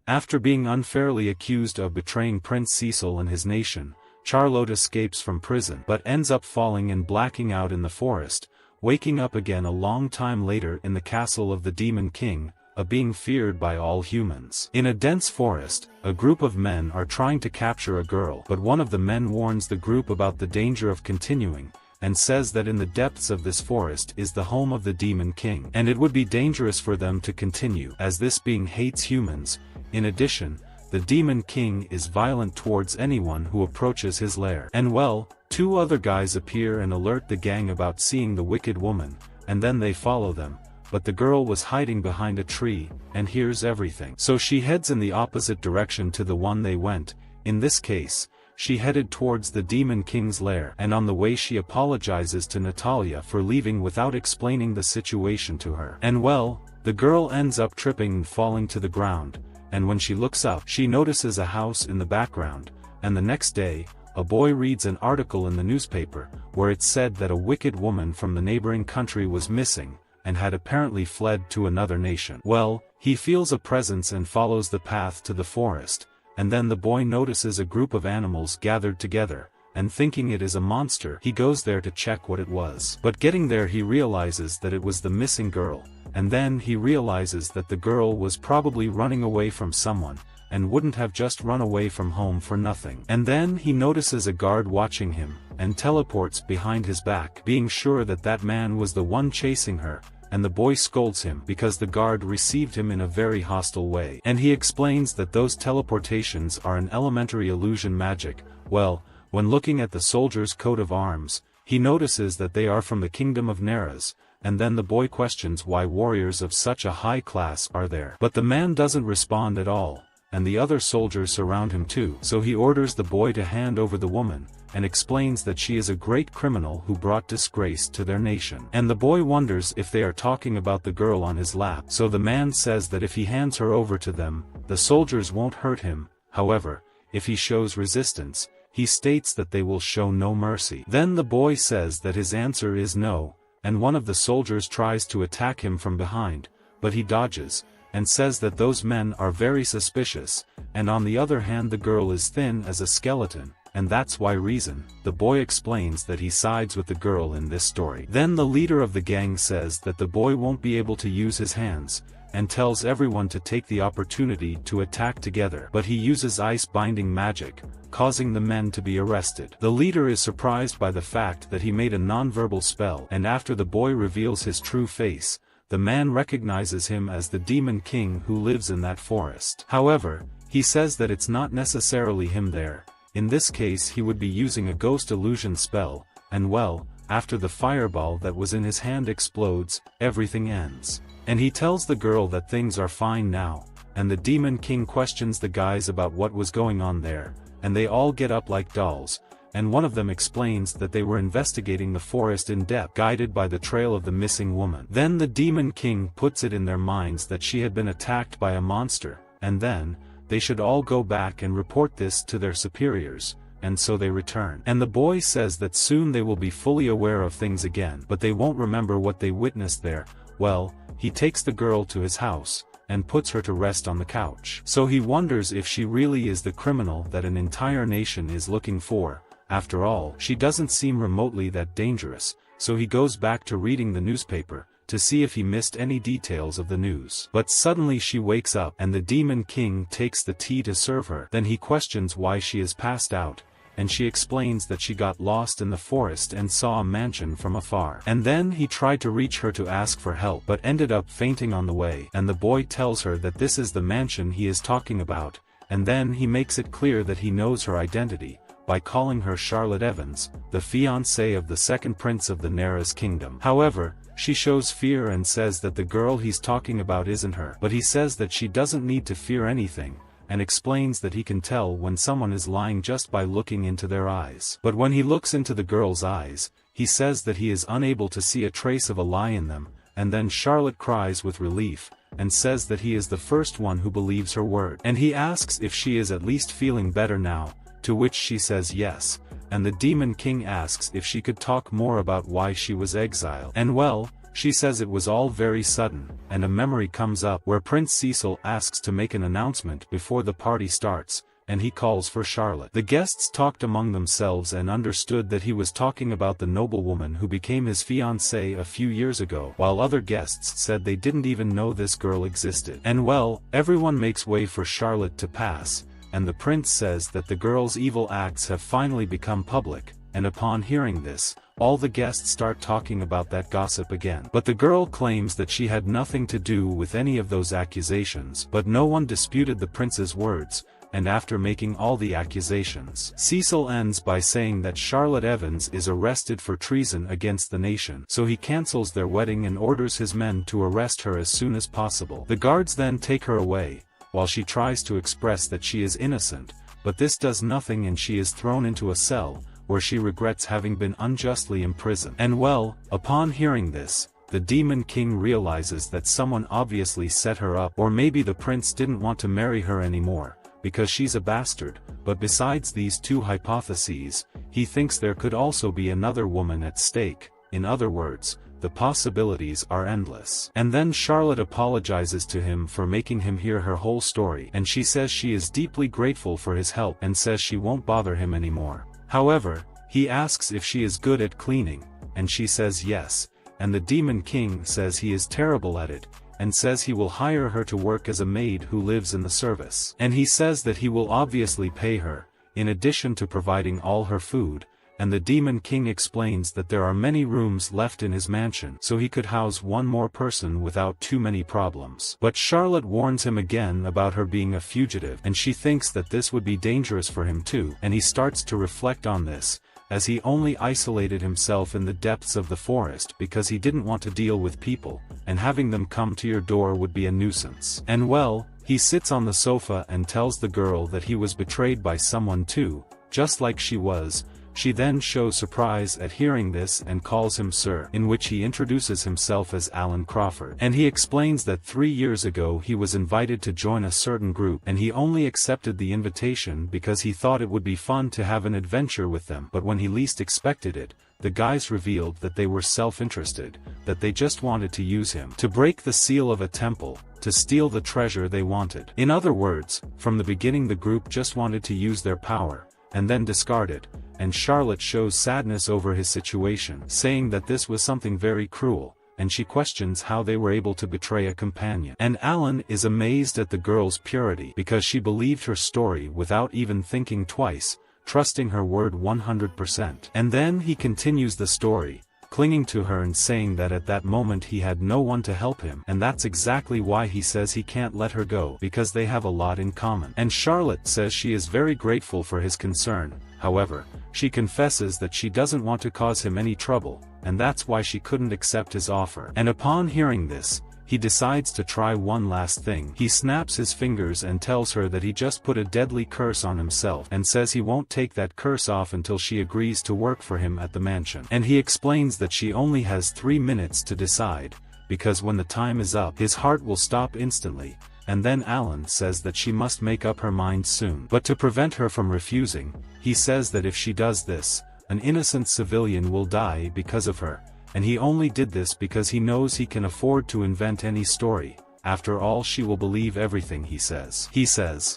After being unfairly accused of betraying Prince Cecil and his nation, Charlotte escapes from prison but ends up falling and blacking out in the forest, waking up again a long time later in the castle of the Demon King, a being feared by all humans. In a dense forest, a group of men are trying to capture a girl, but one of the men warns the group about the danger of continuing, and says that in the depths of this forest is the home of the Demon King, and it would be dangerous for them to continue, as this being hates humans. In addition, the Demon King is violent towards anyone who approaches his lair. And well, two other guys appear and alert the gang about seeing the wicked woman, and then they follow them, but the girl was hiding behind a tree, and hears everything. So she heads in the opposite direction to the one they went. In this case, she headed towards the Demon King's lair, and on the way she apologizes to Natalia for leaving without explaining the situation to her. And well, the girl ends up tripping and falling to the ground, and when she looks up she notices a house in the background, and the next day, a boy reads an article in the newspaper, where it said that a wicked woman from the neighboring country was missing, and had apparently fled to another nation. Well, he feels a presence and follows the path to the forest, and then the boy notices a group of animals gathered together, and thinking it is a monster, he goes there to check what it was. But getting there he realizes that it was the missing girl, and then he realizes that the girl was probably running away from someone, and wouldn't have just run away from home for nothing. And then he notices a guard watching him, and teleports behind his back, being sure that that man was the one chasing her, and the boy scolds him because the guard received him in a very hostile way. And he explains that those teleportations are an elementary illusion magic. Well, when looking at the soldier's coat of arms, he notices that they are from the kingdom of Neras, and then the boy questions why warriors of such a high class are there. But the man doesn't respond at all, and the other soldiers surround him too. So he orders the boy to hand over the woman, and explains that she is a great criminal who brought disgrace to their nation. And the boy wonders if they are talking about the girl on his lap. So the man says that if he hands her over to them, the soldiers won't hurt him. However, if he shows resistance, he states that they will show no mercy. Then the boy says that his answer is no, and one of the soldiers tries to attack him from behind, but he dodges, and says that those men are very suspicious, and on the other hand the girl is thin as a skeleton, and that's why reason. The boy explains that he sides with the girl in this story. Then the leader of the gang says that the boy won't be able to use his hands, and tells everyone to take the opportunity to attack together. But he uses ice binding magic, causing the men to be arrested. The leader is surprised by the fact that he made a non-verbal spell, and after the boy reveals his true face, the man recognizes him as the Demon King who lives in that forest. However, he says that it's not necessarily him there. In this case he would be using a ghost illusion spell, and well, after the fireball that was in his hand explodes, everything ends. And he tells the girl that things are fine now, and the Demon King questions the guys about what was going on there, and they all get up like dolls, and one of them explains that they were investigating the forest in depth, guided by the trail of the missing woman. Then the Demon King puts it in their minds that she had been attacked by a monster, and then, they should all go back and report this to their superiors, and so they return. And the boy says that soon they will be fully aware of things again, but they won't remember what they witnessed there. Well, he takes the girl to his house, and puts her to rest on the couch. So he wonders if she really is the criminal that an entire nation is looking for. After all, she doesn't seem remotely that dangerous, so he goes back to reading the newspaper, to see if he missed any details of the news. But suddenly she wakes up, and the Demon King takes the tea to serve her. Then he questions why she is passed out, and she explains that she got lost in the forest and saw a mansion from afar. And then he tried to reach her to ask for help, but ended up fainting on the way. And the boy tells her that this is the mansion he is talking about, and then he makes it clear that he knows her identity, by calling her Charlotte Evans, the fiancée of the second prince of the Neras kingdom. However, she shows fear and says that the girl he's talking about isn't her. But he says that she doesn't need to fear anything, and explains that he can tell when someone is lying just by looking into their eyes. But when he looks into the girl's eyes, he says that he is unable to see a trace of a lie in them, and then Charlotte cries with relief, and says that he is the first one who believes her word. And he asks if she is at least feeling better now, to which she says yes, and the Demon King asks if she could talk more about why she was exiled. And well, She says it was all very sudden, and a memory comes up where Prince Cecil asks to make an announcement before the party starts, and he calls for Charlotte. The guests talked among themselves and understood that he was talking about the noblewoman who became his fiancée a few years ago, while other guests said they didn't even know this girl existed. And well, everyone makes way for Charlotte to pass, and the prince says that the girl's evil acts have finally become public, and upon hearing this, all the guests start talking about that gossip again. But the girl claims that she had nothing to do with any of those accusations, but no one disputed the prince's words. And after making all the accusations, Cecil ends by saying that Charlotte Evans is arrested for treason against the nation. So he cancels their wedding and orders his men to arrest her as soon as possible. The guards then take her away, while she tries to express that she is innocent, but this does nothing and she is thrown into a cell, where she regrets having been unjustly imprisoned. And well, upon hearing this, the Demon King realizes that someone obviously set her up, or maybe the prince didn't want to marry her anymore, because she's a bastard. But besides these two hypotheses, he thinks there could also be another woman at stake. In other words, the possibilities are endless. And then Charlotte apologizes to him for making him hear her whole story, and she says she is deeply grateful for his help and says she won't bother him anymore. However, he asks if she is good at cleaning, and she says yes, and the Demon King says he is terrible at it, and says he will hire her to work as a maid who lives in the service. And he says that he will obviously pay her, in addition to providing all her food, and the Demon King explains that there are many rooms left in his mansion, so he could house one more person without too many problems. But Charlotte warns him again about her being a fugitive, and she thinks that this would be dangerous for him too, and he starts to reflect on this, as he only isolated himself in the depths of the forest because he didn't want to deal with people, and having them come to your door would be a nuisance. And well, he sits on the sofa and tells the girl that he was betrayed by someone too, just like she was. She then shows surprise at hearing this and calls him Sir, in which he introduces himself as Alan Crawford. And he explains that 3 years ago he was invited to join a certain group and he only accepted the invitation because he thought it would be fun to have an adventure with them. But when he least expected it, the guys revealed that they were self-interested, that they just wanted to use him to break the seal of a temple, to steal the treasure they wanted. In other words, from the beginning the group just wanted to use their power, and then discard it. And Charlotte shows sadness over his situation, saying that this was something very cruel, and she questions how they were able to betray a companion. And Alan is amazed at the girl's purity because she believed her story without even thinking twice, trusting her word 100%. And then he continues the story, clinging to her and saying that at that moment he had no one to help him, and that's exactly why he says he can't let her go, because they have a lot in common. And Charlotte says she is very grateful for his concern. However, she confesses that she doesn't want to cause him any trouble, and that's why she couldn't accept his offer. And upon hearing this, he decides to try one last thing. He snaps his fingers and tells her that he just put a deadly curse on himself, and says he won't take that curse off until she agrees to work for him at the mansion. And he explains that she only has 3 minutes to decide, because when the time is up his heart will stop instantly. And then Alan says that she must make up her mind soon. But to prevent her from refusing, he says that if she does this, an innocent civilian will die because of her, and he only did this because he knows he can afford to invent any story. After all, she will believe everything he says.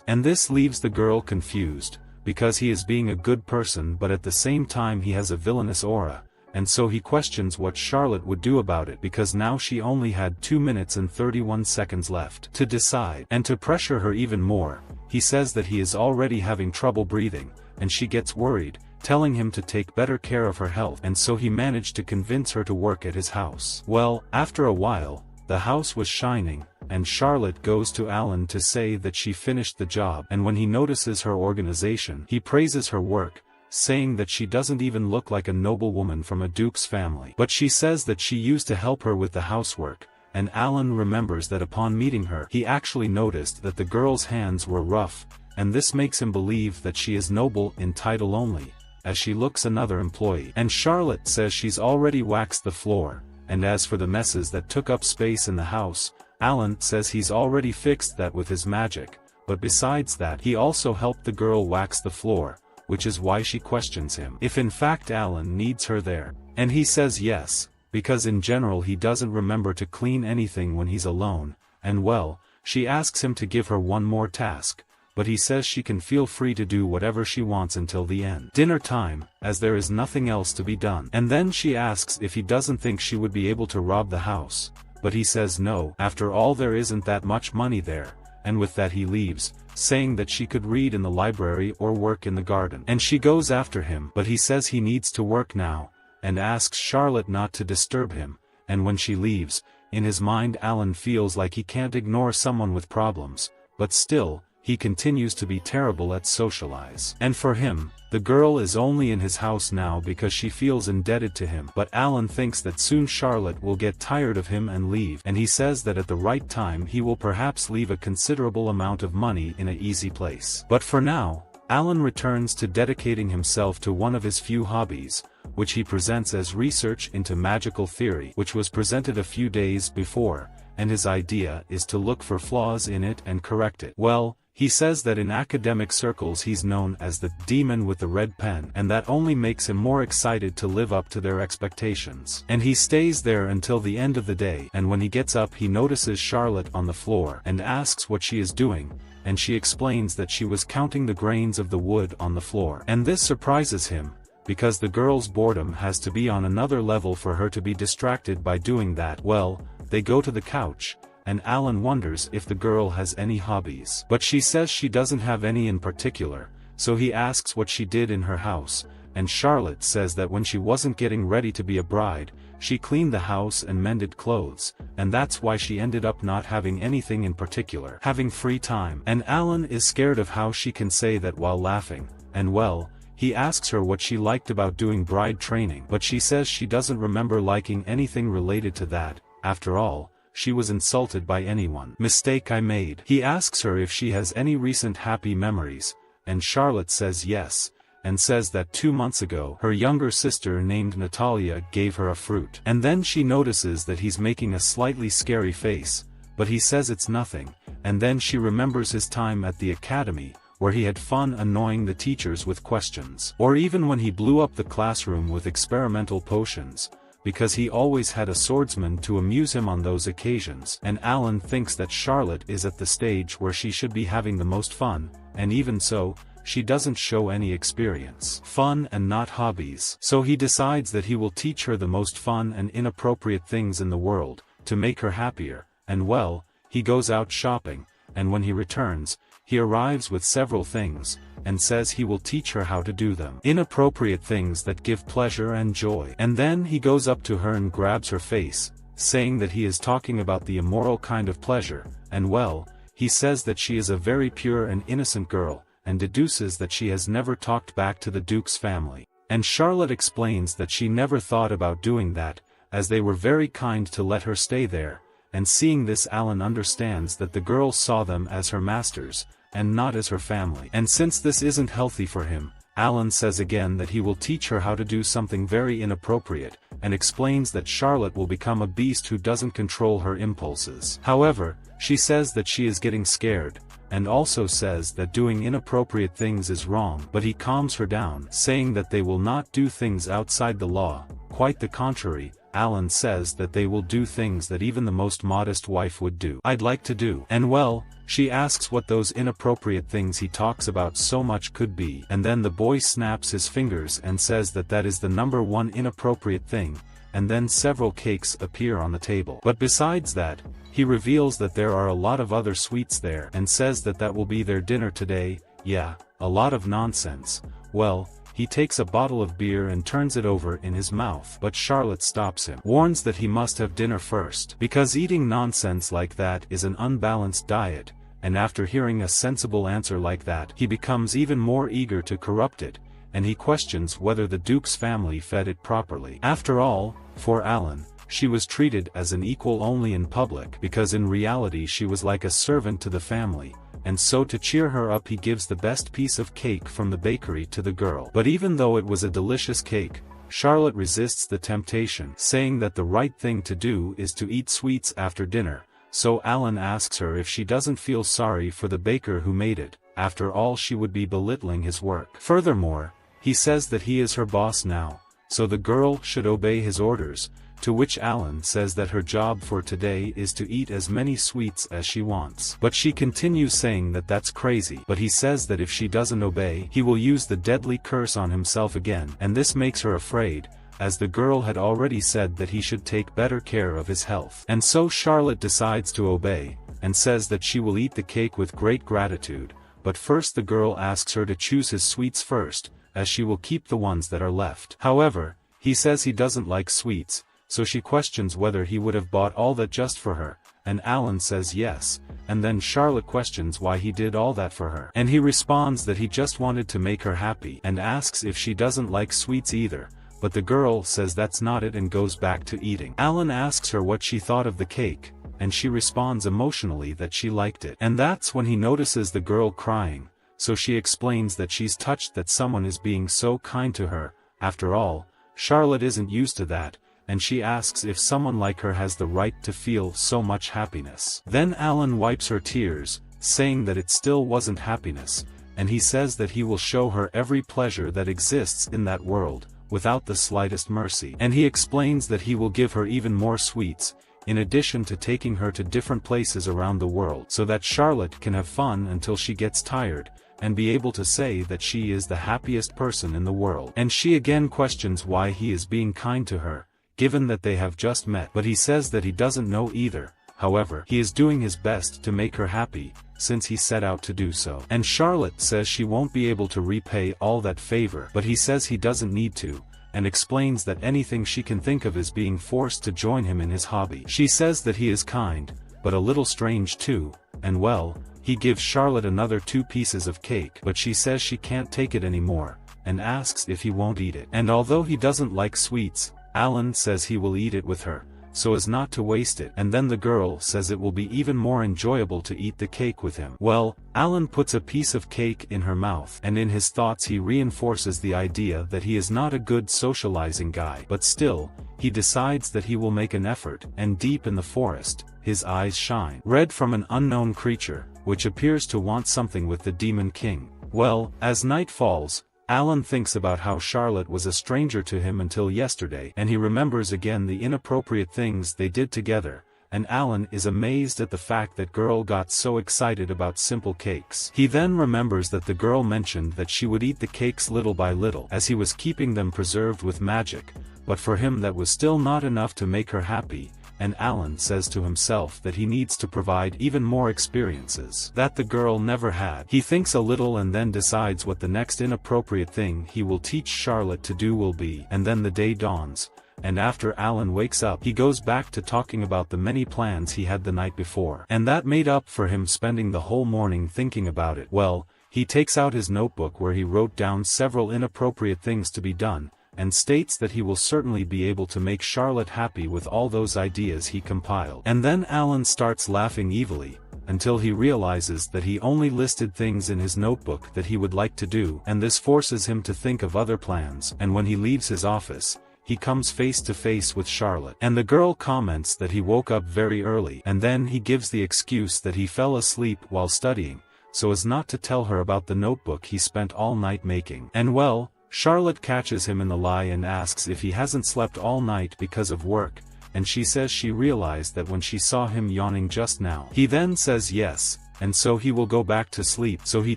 And this leaves the girl confused, because he is being a good person but at the same time he has a villainous aura. And so he questions what Charlotte would do about it, because now she only had 2 minutes and 31 seconds left to decide. And to pressure her even more, he says that he is already having trouble breathing, and she gets worried, telling him to take better care of her health, and so he managed to convince her to work at his house. Well, after a while, the house was shining, and Charlotte goes to Alan to say that she finished the job, and when he notices her organization, he praises her work, saying that she doesn't even look like a noblewoman from a duke's family. But she says that she used to help her with the housework, and Alan remembers that upon meeting her he actually noticed that the girl's hands were rough, and this makes him believe that she is noble in title only, as she looks another employee. And Charlotte says she's already waxed the floor, and as for the messes that took up space in the house, Alan says he's already fixed that with his magic, but besides that he also helped the girl wax the floor, which is why she questions him if in fact Alan needs her there. And he says yes, because in general he doesn't remember to clean anything when he's alone, and well, she asks him to give her one more task, but he says she can feel free to do whatever she wants until the end. Dinner time, as there is nothing else to be done. And then she asks if he doesn't think she would be able to rob the house, but he says no, after all there isn't that much money there, and with that he leaves, saying that she could read in the library or work in the garden. And she goes after him, but he says he needs to work now, and asks Charlotte not to disturb him, and when she leaves, in his mind Alan feels like he can't ignore someone with problems, but still, he continues to be terrible at socialize. And for him, the girl is only in his house now because she feels indebted to him. But Alan thinks that soon Charlotte will get tired of him and leave, and he says that at the right time he will perhaps leave a considerable amount of money in an easy place. But for now, Alan returns to dedicating himself to one of his few hobbies, which he presents as research into magical theory, which was presented a few days before, and his idea is to look for flaws in it and correct it. Well, he says that in academic circles he's known as the demon with the red pen, and that only makes him more excited to live up to their expectations. And he stays there until the end of the day, and when he gets up he notices Charlotte on the floor and asks what she is doing, and she explains that she was counting the grains of the wood on the floor. And this surprises him, because the girl's boredom has to be on another level for her to be distracted by doing that. Well, they go to the couch, and Alan wonders if the girl has any hobbies. But she says she doesn't have any in particular, so he asks what she did in her house, and Charlotte says that when she wasn't getting ready to be a bride, she cleaned the house and mended clothes, and that's why she ended up not having anything in particular, having free time. And Alan is scared of how she can say that while laughing, and well, he asks her what she liked about doing bride training, but she says she doesn't remember liking anything related to that. After all, she was insulted by anyone. Mistake I made. He asks her if she has any recent happy memories, and Charlotte says yes, and says that 2 months ago her younger sister named Natalia gave her a fruit. And then she notices that he's making a slightly scary face, but he says it's nothing, and then she remembers his time at the academy, where he had fun annoying the teachers with questions. Or even when he blew up the classroom with experimental potions, because he always had a swordsman to amuse him on those occasions. And Alan thinks that Charlotte is at the stage where she should be having the most fun, and even so, she doesn't show any experience. Fun and not hobbies. So he decides that he will teach her the most fun and inappropriate things in the world, to make her happier, and well, he goes out shopping, and when he returns, he arrives with several things, and says he will teach her how to do them. Inappropriate things that give pleasure and joy. And then he goes up to her and grabs her face, saying that he is talking about the immoral kind of pleasure, and well, he says that she is a very pure and innocent girl, and deduces that she has never talked back to the Duke's family. And Charlotte explains that she never thought about doing that, as they were very kind to let her stay there, and seeing this Alan understands that the girl saw them as her masters, and not as her family. And since this isn't healthy for him, Alan says again that he will teach her how to do something very inappropriate, and explains that Charlotte will become a beast who doesn't control her impulses. However, she says that she is getting scared, and also says that doing inappropriate things is wrong, but he calms her down, saying that they will not do things outside the law. Quite the contrary, Alan says that they will do things that even the most modest wife would do. I'd like to do. And well, she asks what those inappropriate things he talks about so much could be, and then the boy snaps his fingers and says that that is the number one inappropriate thing, and then several cakes appear on the table. But besides that, he reveals that there are a lot of other sweets there, and says that that will be their dinner today. Yeah, a lot of nonsense. Well, he takes a bottle of beer and turns it over in his mouth, but Charlotte stops him, warns that he must have dinner first, because eating nonsense like that is an unbalanced diet, and after hearing a sensible answer like that, he becomes even more eager to corrupt it, and he questions whether the Duke's family fed it properly. After all, for Alan, she was treated as an equal only in public, because in reality she was like a servant to the family, and so to cheer her up he gives the best piece of cake from the bakery to the girl. But even though it was a delicious cake, Charlotte resists the temptation, saying that the right thing to do is to eat sweets after dinner, so Alan asks her if she doesn't feel sorry for the baker who made it. After all, she would be belittling his work. Furthermore, he says that he is her boss now, so the girl should obey his orders, to which Alan says that her job for today is to eat as many sweets as she wants. But she continues saying that that's crazy, but he says that if she doesn't obey, he will use the deadly curse on himself again, and this makes her afraid, as the girl had already said that he should take better care of his health. And so Charlotte decides to obey, and says that she will eat the cake with great gratitude, but first the girl asks her to choose his sweets first, as she will keep the ones that are left. However, he says he doesn't like sweets, so she questions whether he would have bought all that just for her, and Alan says yes, and then Charlotte questions why he did all that for her. And he responds that he just wanted to make her happy, and asks if she doesn't like sweets either, but the girl says that's not it and goes back to eating. Alan asks her what she thought of the cake, and she responds emotionally that she liked it. And that's when he notices the girl crying, so she explains that she's touched that someone is being so kind to her. After all, Charlotte isn't used to that, and she asks if someone like her has the right to feel so much happiness. Then Alan wipes her tears, saying that it still wasn't happiness, and he says that he will show her every pleasure that exists in that world, without the slightest mercy. And he explains that he will give her even more sweets, in addition to taking her to different places around the world, so that Charlotte can have fun until she gets tired, and be able to say that she is the happiest person in the world. And she again questions why he is being kind to her, given that they have just met, but he says that he doesn't know either. However, he is doing his best to make her happy, since he set out to do so. And Charlotte says she won't be able to repay all that favor, but he says he doesn't need to, and explains that anything she can think of is being forced to join him in his hobby. She says that he is kind, but a little strange too, and well, he gives Charlotte another 2 pieces of cake, but she says she can't take it anymore, and asks if he won't eat it. And although he doesn't like sweets, Alan says he will eat it with her, so as not to waste it, and then the girl says it will be even more enjoyable to eat the cake with him. Well, Alan puts a piece of cake in her mouth, and in his thoughts he reinforces the idea that he is not a good socializing guy, but still, he decides that he will make an effort, and deep in the forest, his eyes shine red from an unknown creature, which appears to want something with the Demon King. Well, as night falls, Alan thinks about how Charlotte was a stranger to him until yesterday, and he remembers again the inappropriate things they did together, and Alan is amazed at the fact that girl got so excited about simple cakes. He then remembers that the girl mentioned that she would eat the cakes little by little, as he was keeping them preserved with magic, but for him that was still not enough to make her happy, and Alan says to himself that he needs to provide even more experiences that the girl never had. He thinks a little and then decides what the next inappropriate thing he will teach Charlotte to do will be, and then the day dawns, and after Alan wakes up he goes back to talking about the many plans he had the night before, and that made up for him spending the whole morning thinking about it. Well, he takes out his notebook where he wrote down several inappropriate things to be done, and states that he will certainly be able to make Charlotte happy with all those ideas he compiled. And then Alan starts laughing evilly, until he realizes that he only listed things in his notebook that he would like to do, and this forces him to think of other plans. And when he leaves his office, he comes face to face with Charlotte, and the girl comments that he woke up very early, and then he gives the excuse that he fell asleep while studying, so as not to tell her about the notebook he spent all night making. And well, Charlotte catches him in the lie and asks if he hasn't slept all night because of work, and she says she realized that when she saw him yawning just now. He then says yes, and so he will go back to sleep, so he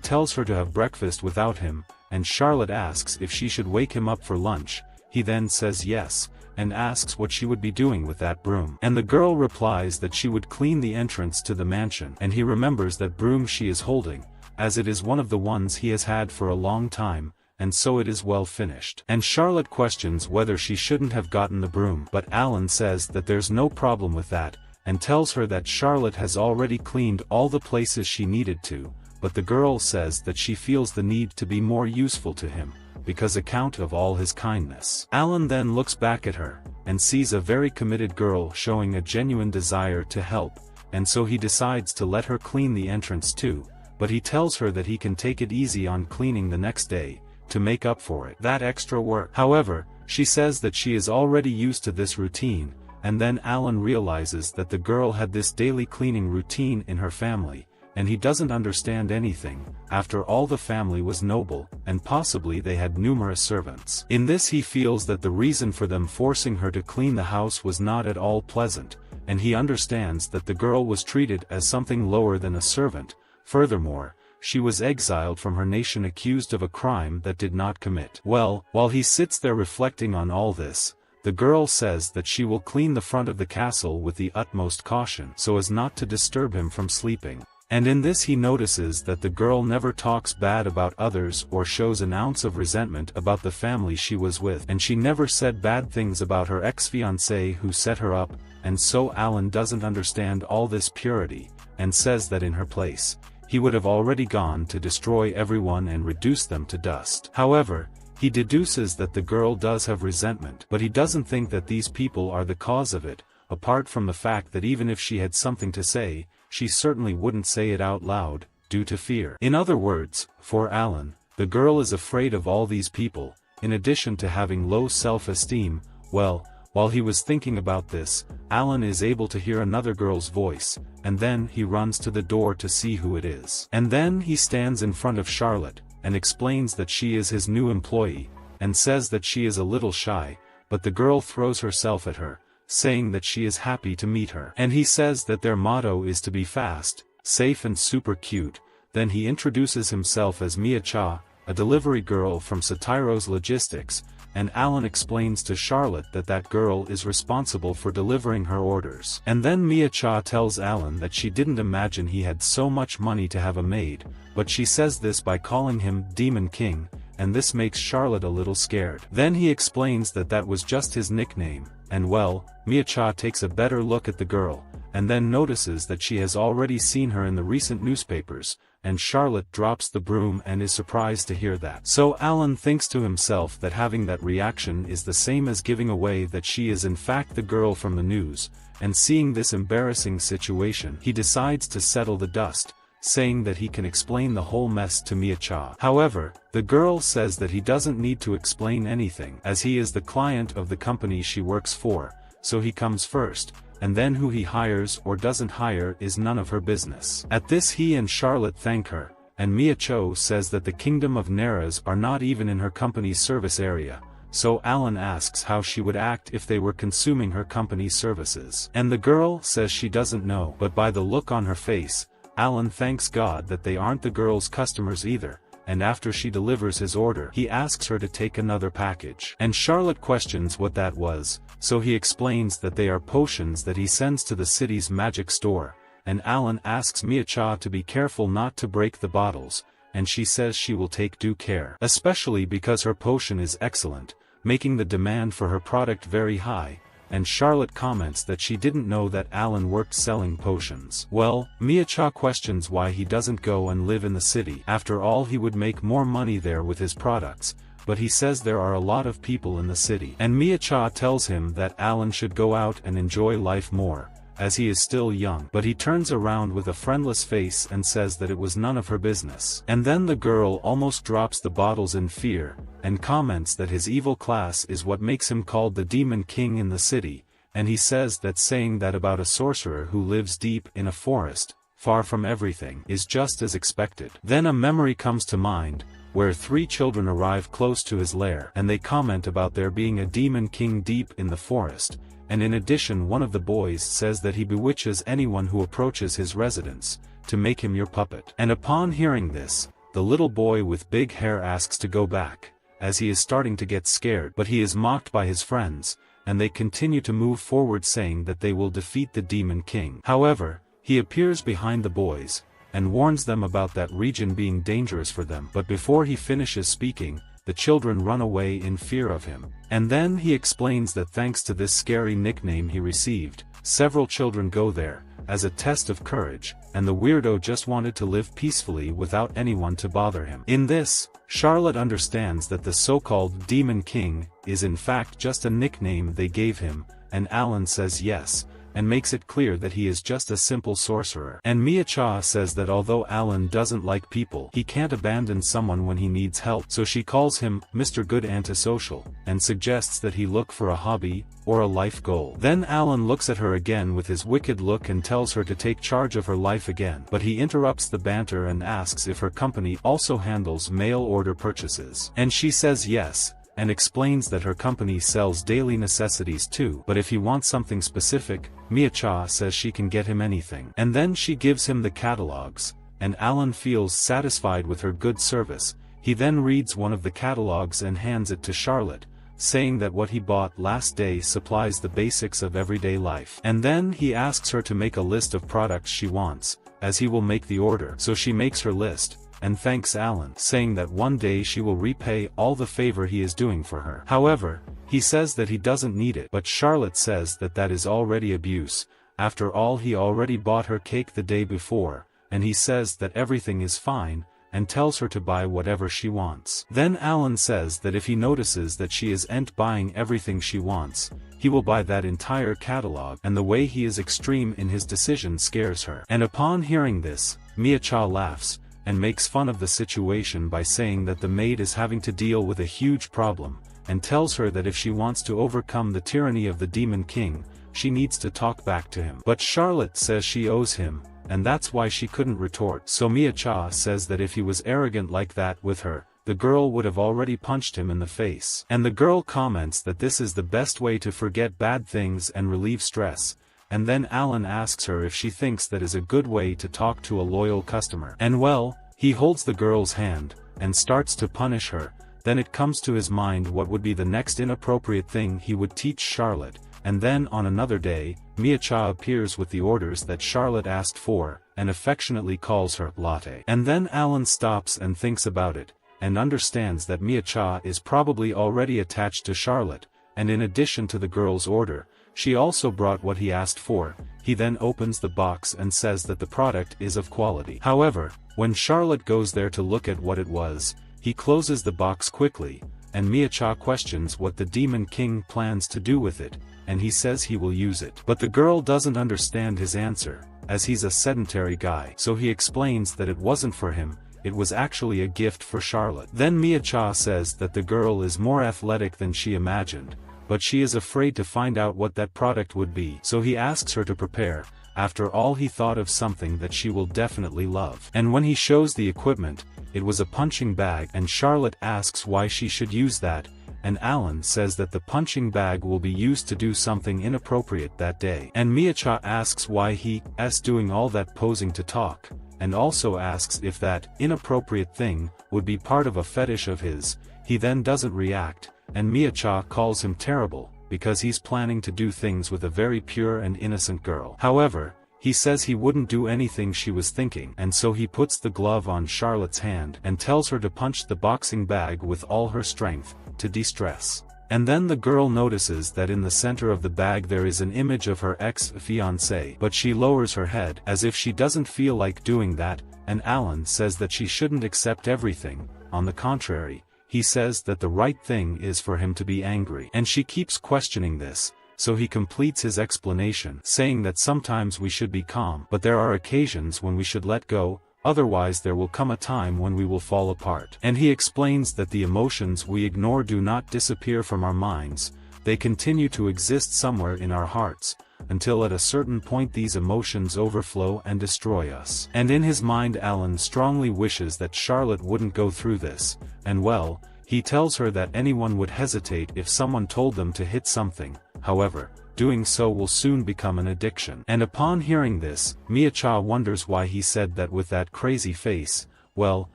tells her to have breakfast without him, and Charlotte asks if she should wake him up for lunch. He then says yes, and asks what she would be doing with that broom. And the girl replies that she would clean the entrance to the mansion, and he remembers that broom she is holding, as it is one of the ones he has had for a long time, and so it is well finished. And Charlotte questions whether she shouldn't have gotten the broom, but Alan says that there's no problem with that, and tells her that Charlotte has already cleaned all the places she needed to, but the girl says that she feels the need to be more useful to him, because account of all his kindness. Alan then looks back at her, and sees a very committed girl showing a genuine desire to help, and so he decides to let her clean the entrance too, but he tells her that he can take it easy on cleaning the next day, to make up for that extra work. However, she says that she is already used to this routine, and then Alan realizes that the girl had this daily cleaning routine in her family, and he doesn't understand anything. After all, the family was noble, and possibly they had numerous servants. In this, he feels that the reason for them forcing her to clean the house was not at all pleasant, and he understands that the girl was treated as something lower than a servant. Furthermore, she was exiled from her nation, accused of a crime that did not commit. Well, while he sits there reflecting on all this, the girl says that she will clean the front of the castle with the utmost caution so as not to disturb him from sleeping. And in this, he notices that the girl never talks bad about others or shows an ounce of resentment about the family she was with, and she never said bad things about her ex-fiancé who set her up, and so Alan doesn't understand all this purity, and says that in her place, he would have already gone to destroy everyone and reduce them to dust. However, he deduces that the girl does have resentment, but he doesn't think that these people are the cause of it, apart from the fact that even if she had something to say, she certainly wouldn't say it out loud, due to fear. In other words, for Alan, the girl is afraid of all these people, in addition to having low self-esteem. Well, while he was thinking about this, Alan is able to hear another girl's voice, and then he runs to the door to see who it is. And then he stands in front of Charlotte, and explains that she is his new employee, and says that she is a little shy, but the girl throws herself at her, saying that she is happy to meet her. And he says that their motto is to be fast, safe and super cute. Then he introduces himself as Mia-cha, a delivery girl from Satiro's Logistics, and Alan explains to Charlotte that that girl is responsible for delivering her orders. And then Mia-cha tells Alan that she didn't imagine he had so much money to have a maid, but she says this by calling him Demon King, and this makes Charlotte a little scared. Then he explains that that was just his nickname, and well, Mia-cha takes a better look at the girl, and then notices that she has already seen her in the recent newspapers, and Charlotte drops the broom and is surprised to hear that. So Alan thinks to himself that having that reaction is the same as giving away that she is in fact the girl from the news, and seeing this embarrassing situation, he decides to settle the dust, saying that he can explain the whole mess to Mia-cha. However, the girl says that he doesn't need to explain anything, as he is the client of the company she works for, so he comes first, and then who he hires or doesn't hire is none of her business. At this, he and Charlotte thank her, and Mia-cha says that the Kingdom of Neras are not even in her company's service area, so Alan asks how she would act if they were consuming her company's services. And the girl says she doesn't know, but by the look on her face, Alan thanks God that they aren't the girl's customers either, and after she delivers his order, he asks her to take another package. And Charlotte questions what that was, so he explains that they are potions that he sends to the city's magic store, and Alan asks Mia-cha to be careful not to break the bottles, and she says she will take due care, especially because her potion is excellent, making the demand for her product very high. And Charlotte comments that she didn't know that Alan worked selling potions. Well, Mia-cha questions why he doesn't go and live in the city. After all, he would make more money there with his products, but he says there are a lot of people in the city. And Mia-cha tells him that Alan should go out and enjoy life more, as he is still young. But he turns around with a friendless face and says that it was none of her business. And then the girl almost drops the bottles in fear, and comments that his evil class is what makes him called the Demon King in the city, and he says that saying that about a sorcerer who lives deep in a forest, far from everything, is just as expected. Then a memory comes to mind, where 3 children arrive close to his lair, and they comment about there being a Demon King deep in the forest, and in addition one of the boys says that he bewitches anyone who approaches his residence, to make him your puppet. And upon hearing this, the little boy with big hair asks to go back, as he is starting to get scared, but he is mocked by his friends, and they continue to move forward saying that they will defeat the Demon King. However, he appears behind the boys, and warns them about that region being dangerous for them, but before he finishes speaking, the children run away in fear of him. And then he explains that thanks to this scary nickname he received, several children go there, as a test of courage, and the weirdo just wanted to live peacefully without anyone to bother him. In this, Charlotte understands that the so-called Demon King is in fact just a nickname they gave him, and Alan says yes, and makes it clear that he is just a simple sorcerer. And Miacha says that although Alan doesn't like people, he can't abandon someone when he needs help, so she calls him Mr. Good Antisocial, and suggests that he look for a hobby, or a life goal. Then Alan looks at her again with his wicked look and tells her to take charge of her life again, but he interrupts the banter and asks if her company also handles mail order purchases. And she says yes, and explains that her company sells daily necessities too, but if he wants something specific, Miacha says she can get him anything. And then she gives him the catalogs, and Alan feels satisfied with her good service. He then reads one of the catalogs and hands it to Charlotte, saying that what he bought last day supplies the basics of everyday life. And then he asks her to make a list of products she wants, as he will make the order. So she makes her list, and thanks Alan, saying that one day she will repay all the favor he is doing for her. However, he says that he doesn't need it, but Charlotte says that that is already abuse. After all, he already bought her cake the day before, and he says that everything is fine, and tells her to buy whatever she wants. Then Alan says that if he notices that she isn't buying everything she wants, he will buy that entire catalog, and the way he is extreme in his decision scares her. And upon hearing this, Miacha laughs, and makes fun of the situation by saying that the maid is having to deal with a huge problem, and tells her that if she wants to overcome the tyranny of the Demon King, she needs to talk back to him. But Charlotte says she owes him, and that's why she couldn't retort. So Miacha says that if he was arrogant like that with her, the girl would have already punched him in the face. And the girl comments that this is the best way to forget bad things and relieve stress. And then Alan asks her if she thinks that is a good way to talk to a loyal customer. And well, he holds the girl's hand, and starts to punish her. Then it comes to his mind what would be the next inappropriate thing he would teach Charlotte. And then on another day, Miacha appears with the orders that Charlotte asked for, and affectionately calls her Latte. And then Alan stops and thinks about it, and understands that Miacha is probably already attached to Charlotte, and in addition to the girl's order, she also brought what he asked for. He then opens the box and says that the product is of quality. However, when Charlotte goes there to look at what it was, he closes the box quickly, and Miacha questions what the Demon King plans to do with it, and he says he will use it. But the girl doesn't understand his answer, as he's a sedentary guy. So he explains that it wasn't for him, it was actually a gift for Charlotte. Then Miacha says that the girl is more athletic than she imagined, but she is afraid to find out what that product would be. So he asks her to prepare. After all, he thought of something that she will definitely love. And when he shows the equipment, it was a punching bag, and Charlotte asks why she should use that, and Alan says that the punching bag will be used to do something inappropriate that day. And Miacha asks why he's doing all that posing to talk, and also asks if that inappropriate thing would be part of a fetish of his. He then doesn't react, and Miacha calls him terrible, because he's planning to do things with a very pure and innocent girl. However, he says he wouldn't do anything she was thinking, and so he puts the glove on Charlotte's hand and tells her to punch the boxing bag with all her strength, to de-stress. And then the girl notices that in the center of the bag there is an image of her ex-fiancé, but she lowers her head, as if she doesn't feel like doing that, and Alan says that she shouldn't accept everything. On the contrary, he says that the right thing is for him to be angry. And she keeps questioning this, so he completes his explanation, saying that sometimes we should be calm, but there are occasions when we should let go, otherwise there will come a time when we will fall apart. And he explains that the emotions we ignore do not disappear from our minds, they continue to exist somewhere in our hearts, until at a certain point these emotions overflow and destroy us. And in his mind Alan strongly wishes that Charlotte wouldn't go through this, and well, he tells her that anyone would hesitate if someone told them to hit something. However, doing so will soon become an addiction. And upon hearing this, Miacha wonders why he said that with that crazy face. Well,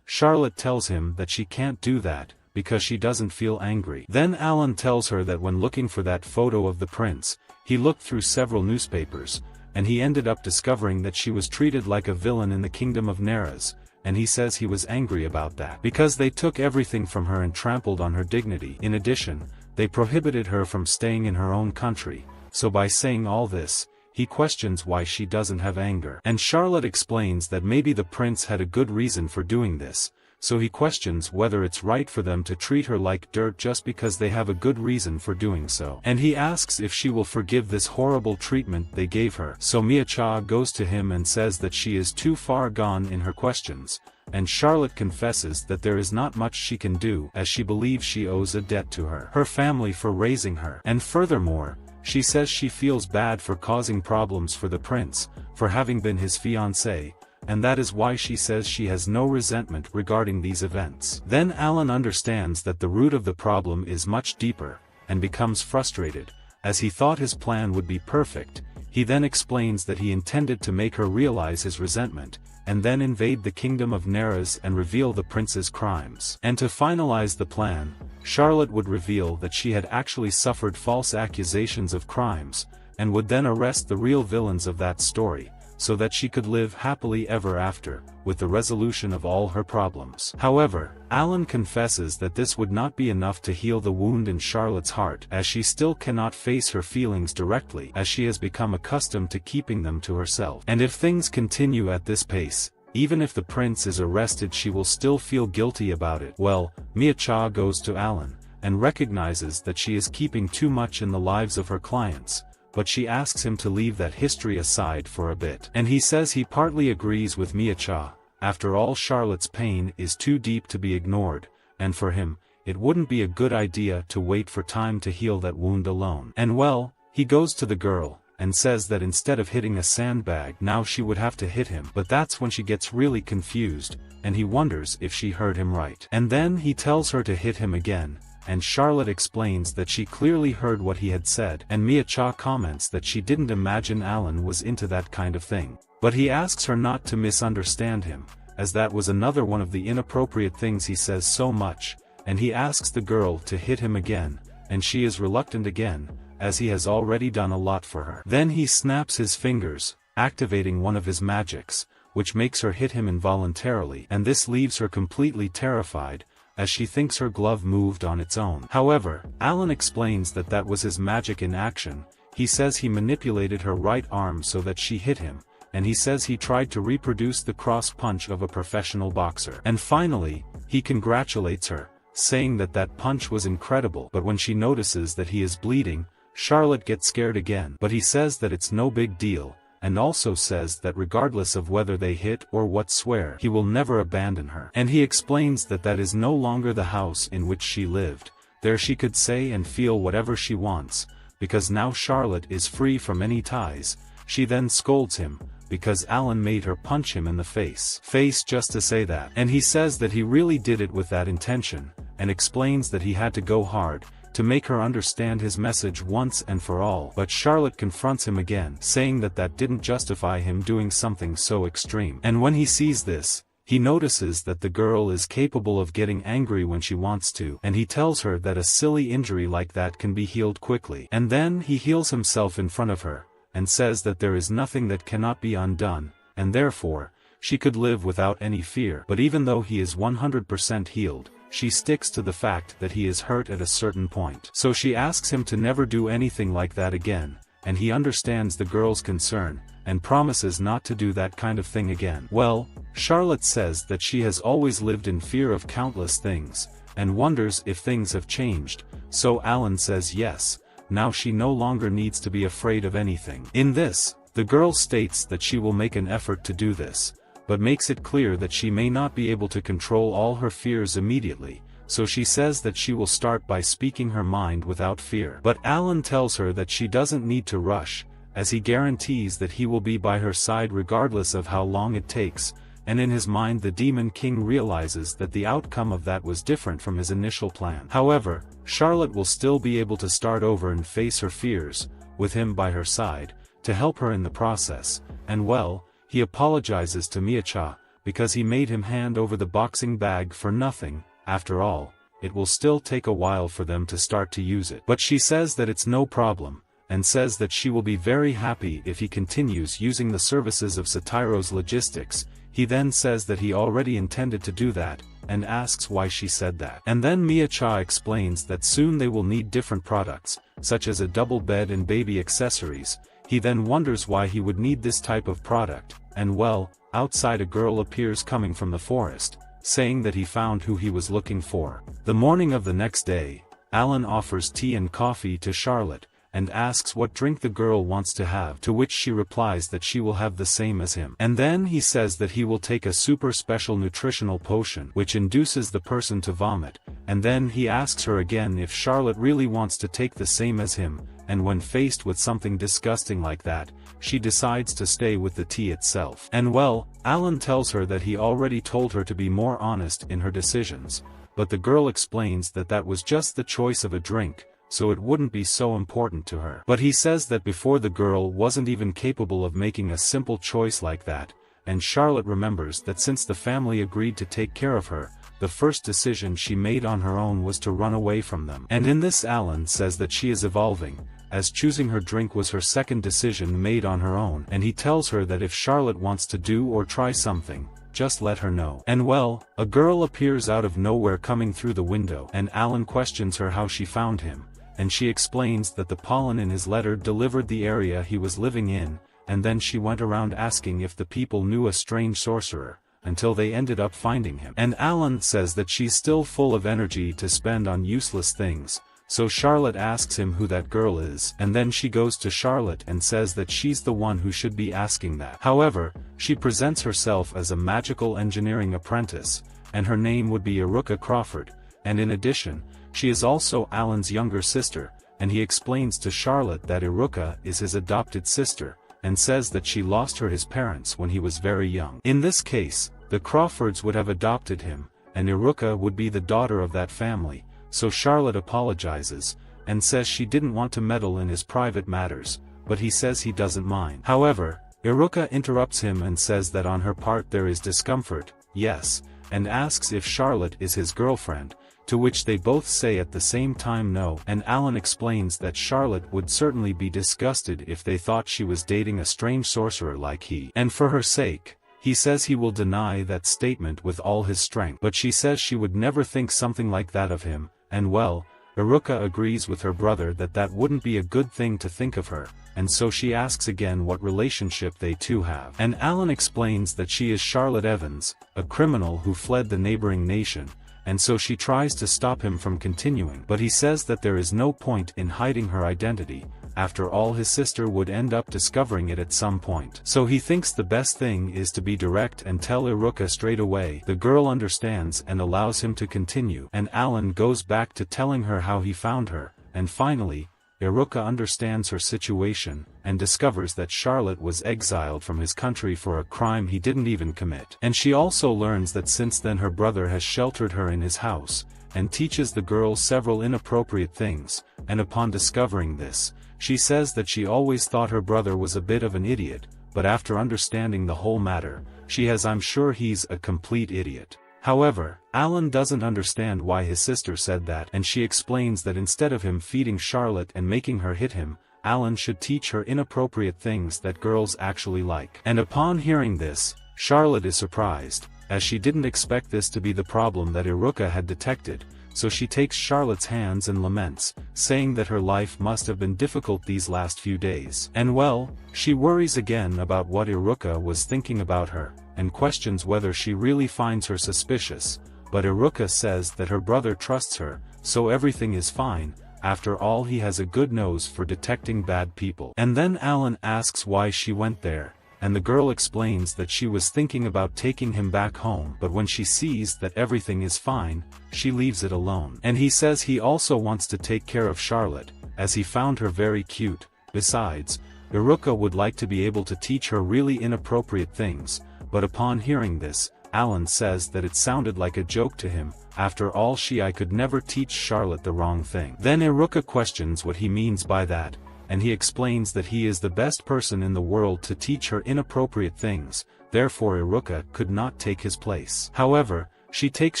Charlotte tells him that she can't do that, because she doesn't feel angry. Then Alan tells her that when looking for that photo of the prince, he looked through several newspapers, and he ended up discovering that she was treated like a villain in the kingdom of Neras, and he says he was angry about that, because they took everything from her and trampled on her dignity. In addition, they prohibited her from staying in her own country. So by saying all this, he questions why she doesn't have anger. And Charlotte explains that maybe the prince had a good reason for doing this, so he questions whether it's right for them to treat her like dirt just because they have a good reason for doing so. And he asks if she will forgive this horrible treatment they gave her. So Mia-cha goes to him and says that she is too far gone in her questions, and Charlotte confesses that there is not much she can do as she believes she owes a debt to her family for raising her. And furthermore, she says she feels bad for causing problems for the prince, for having been his fiancé, and that is why she says she has no resentment regarding these events. Then Alan understands that the root of the problem is much deeper, and becomes frustrated, as he thought his plan would be perfect. He then explains that he intended to make her realize his resentment, and then invade the kingdom of Neras and reveal the prince's crimes. And to finalize the plan, Charlotte would reveal that she had actually suffered false accusations of crimes, and would then arrest the real villains of that story, so that she could live happily ever after, with the resolution of all her problems. However, Alan confesses that this would not be enough to heal the wound in Charlotte's heart, as she still cannot face her feelings directly, as she has become accustomed to keeping them to herself. And if things continue at this pace, even if the prince is arrested, she will still feel guilty about it. Well, Mia-cha goes to Alan, and recognizes that she is keeping too much in the lives of her clients, but she asks him to leave that history aside for a bit. And he says he partly agrees with Mia-cha. After all, Charlotte's pain is too deep to be ignored, and for him, it wouldn't be a good idea to wait for time to heal that wound alone. And well, he goes to the girl, and says that instead of hitting a sandbag now she would have to hit him. But that's when she gets really confused, and he wonders if she heard him right. And then he tells her to hit him again, and Charlotte explains that she clearly heard what he had said, and Mia-cha comments that she didn't imagine Alan was into that kind of thing. But he asks her not to misunderstand him, as that was another one of the inappropriate things he says so much, and he asks the girl to hit him again, and she is reluctant again, as he has already done a lot for her. Then he snaps his fingers, activating one of his magics, which makes her hit him involuntarily, and this leaves her completely terrified, as she thinks her glove moved on its own. However, Alan explains that that was his magic in action. He says he manipulated her right arm so that she hit him, and he says he tried to reproduce the cross punch of a professional boxer. And finally, he congratulates her, saying that that punch was incredible. But when she notices that he is bleeding, Charlotte gets scared again. But he says that it's no big deal, and also says that regardless of whether they hit or what swear, he will never abandon her. And he explains that that is no longer the house in which she lived. There she could say and feel whatever she wants, because now Charlotte is free from any ties. She then scolds him, because Alan made her punch him in the face just to say that. And he says that he really did it with that intention, and explains that he had to go hard, to make her understand his message once and for all. But Charlotte confronts him again, saying that that didn't justify him doing something so extreme. And when he sees this, he notices that the girl is capable of getting angry when she wants to, and he tells her that a silly injury like that can be healed quickly. And then he heals himself in front of her, and says that there is nothing that cannot be undone, and therefore, she could live without any fear. But even though he is 100% healed, she sticks to the fact that he is hurt at a certain point. So she asks him to never do anything like that again, and he understands the girl's concern, and promises not to do that kind of thing again. Well, Charlotte says that she has always lived in fear of countless things, and wonders if things have changed, so Alan says yes, now she no longer needs to be afraid of anything. In this, the girl states that she will make an effort to do this, but makes it clear that she may not be able to control all her fears immediately, so she says that she will start by speaking her mind without fear. But Alan tells her that she doesn't need to rush, as he guarantees that he will be by her side regardless of how long it takes, and in his mind the Demon King realizes that the outcome of that was different from his initial plan. However, Charlotte will still be able to start over and face her fears, with him by her side, to help her in the process, and well, he apologizes to Mia-cha, because he made him hand over the boxing bag for nothing. After all, it will still take a while for them to start to use it. But she says that it's no problem, and says that she will be very happy if he continues using the services of Satiro's logistics. He then says that he already intended to do that, and asks why she said that. And then Mia-cha explains that soon they will need different products, such as a double bed and baby accessories. He then wonders why he would need this type of product, and well, outside a girl appears coming from the forest, saying that he found who he was looking for. The morning of the next day, Alan offers tea and coffee to Charlotte, and asks what drink the girl wants to have, to which she replies that she will have the same as him. And then he says that he will take a super special nutritional potion which induces the person to vomit, and then he asks her again if Charlotte really wants to take the same as him, and when faced with something disgusting like that, she decides to stay with the tea itself. And well, Alan tells her that he already told her to be more honest in her decisions, but the girl explains that that was just the choice of a drink, so it wouldn't be so important to her. But he says that before the girl wasn't even capable of making a simple choice like that, and Charlotte remembers that since the family agreed to take care of her, the first decision she made on her own was to run away from them. And in this Alan says that she is evolving, as choosing her drink was her second decision made on her own, and he tells her that if Charlotte wants to do or try something, just let her know. And well, a girl appears out of nowhere coming through the window, and Alan questions her how she found him, and she explains that the pollen in his letter delivered the area he was living in, and then she went around asking if the people knew a strange sorcerer, until they ended up finding him. And Alan says that she's still full of energy to spend on useless things, so Charlotte asks him who that girl is, and then she goes to Charlotte and says that she's the one who should be asking that. However, she presents herself as a magical engineering apprentice, and her name would be Iruka Crawford, and in addition, she is also Alan's younger sister, and he explains to Charlotte that Iruka is his adopted sister, and says that she lost his parents when he was very young. In this case, the Crawfords would have adopted him, and Iruka would be the daughter of that family, so Charlotte apologizes, and says she didn't want to meddle in his private matters, but he says he doesn't mind. However, Iruka interrupts him and says that on her part there is discomfort, yes, and asks if Charlotte is his girlfriend, to which they both say at the same time no, and Alan explains that Charlotte would certainly be disgusted if they thought she was dating a strange sorcerer like he. And for her sake, he says he will deny that statement with all his strength, but she says she would never think something like that of him, and well, Iruka agrees with her brother that that wouldn't be a good thing to think of her, and so she asks again what relationship they two have. And Alan explains that she is Charlotte Evans, a criminal who fled the neighboring nation, and so she tries to stop him from continuing, but he says that there is no point in hiding her identity, after all his sister would end up discovering it at some point. So he thinks the best thing is to be direct and tell Iruka straight away. The girl understands and allows him to continue, and Alan goes back to telling her how he found her, and finally, Iruka understands her situation, and discovers that Charlotte was exiled from his country for a crime he didn't even commit. And she also learns that since then her brother has sheltered her in his house, and teaches the girl several inappropriate things, and upon discovering this, she says that she always thought her brother was a bit of an idiot, but after understanding the whole matter, she has I'm sure he's a complete idiot. However, Alan doesn't understand why his sister said that, and she explains that instead of him feeding Charlotte and making her hit him, Alan should teach her inappropriate things that girls actually like. And upon hearing this, Charlotte is surprised, as she didn't expect this to be the problem that Iruka had detected, so she takes Charlotte's hands and laments, saying that her life must have been difficult these last few days. And well, she worries again about what Iruka was thinking about her, and questions whether she really finds her suspicious, but Iruka says that her brother trusts her, so everything is fine. After all, he has a good nose for detecting bad people. And then Alan asks why she went there, and the girl explains that she was thinking about taking him back home, but when she sees that everything is fine, she leaves it alone. And he says he also wants to take care of Charlotte, as he found her very cute. Besides, Iruka would like to be able to teach her really inappropriate things, but upon hearing this, Alan says that it sounded like a joke to him. After all, I could never teach Charlotte the wrong thing. Then Iruka questions what he means by that, and he explains that he is the best person in the world to teach her inappropriate things, therefore Iruka could not take his place. However, she takes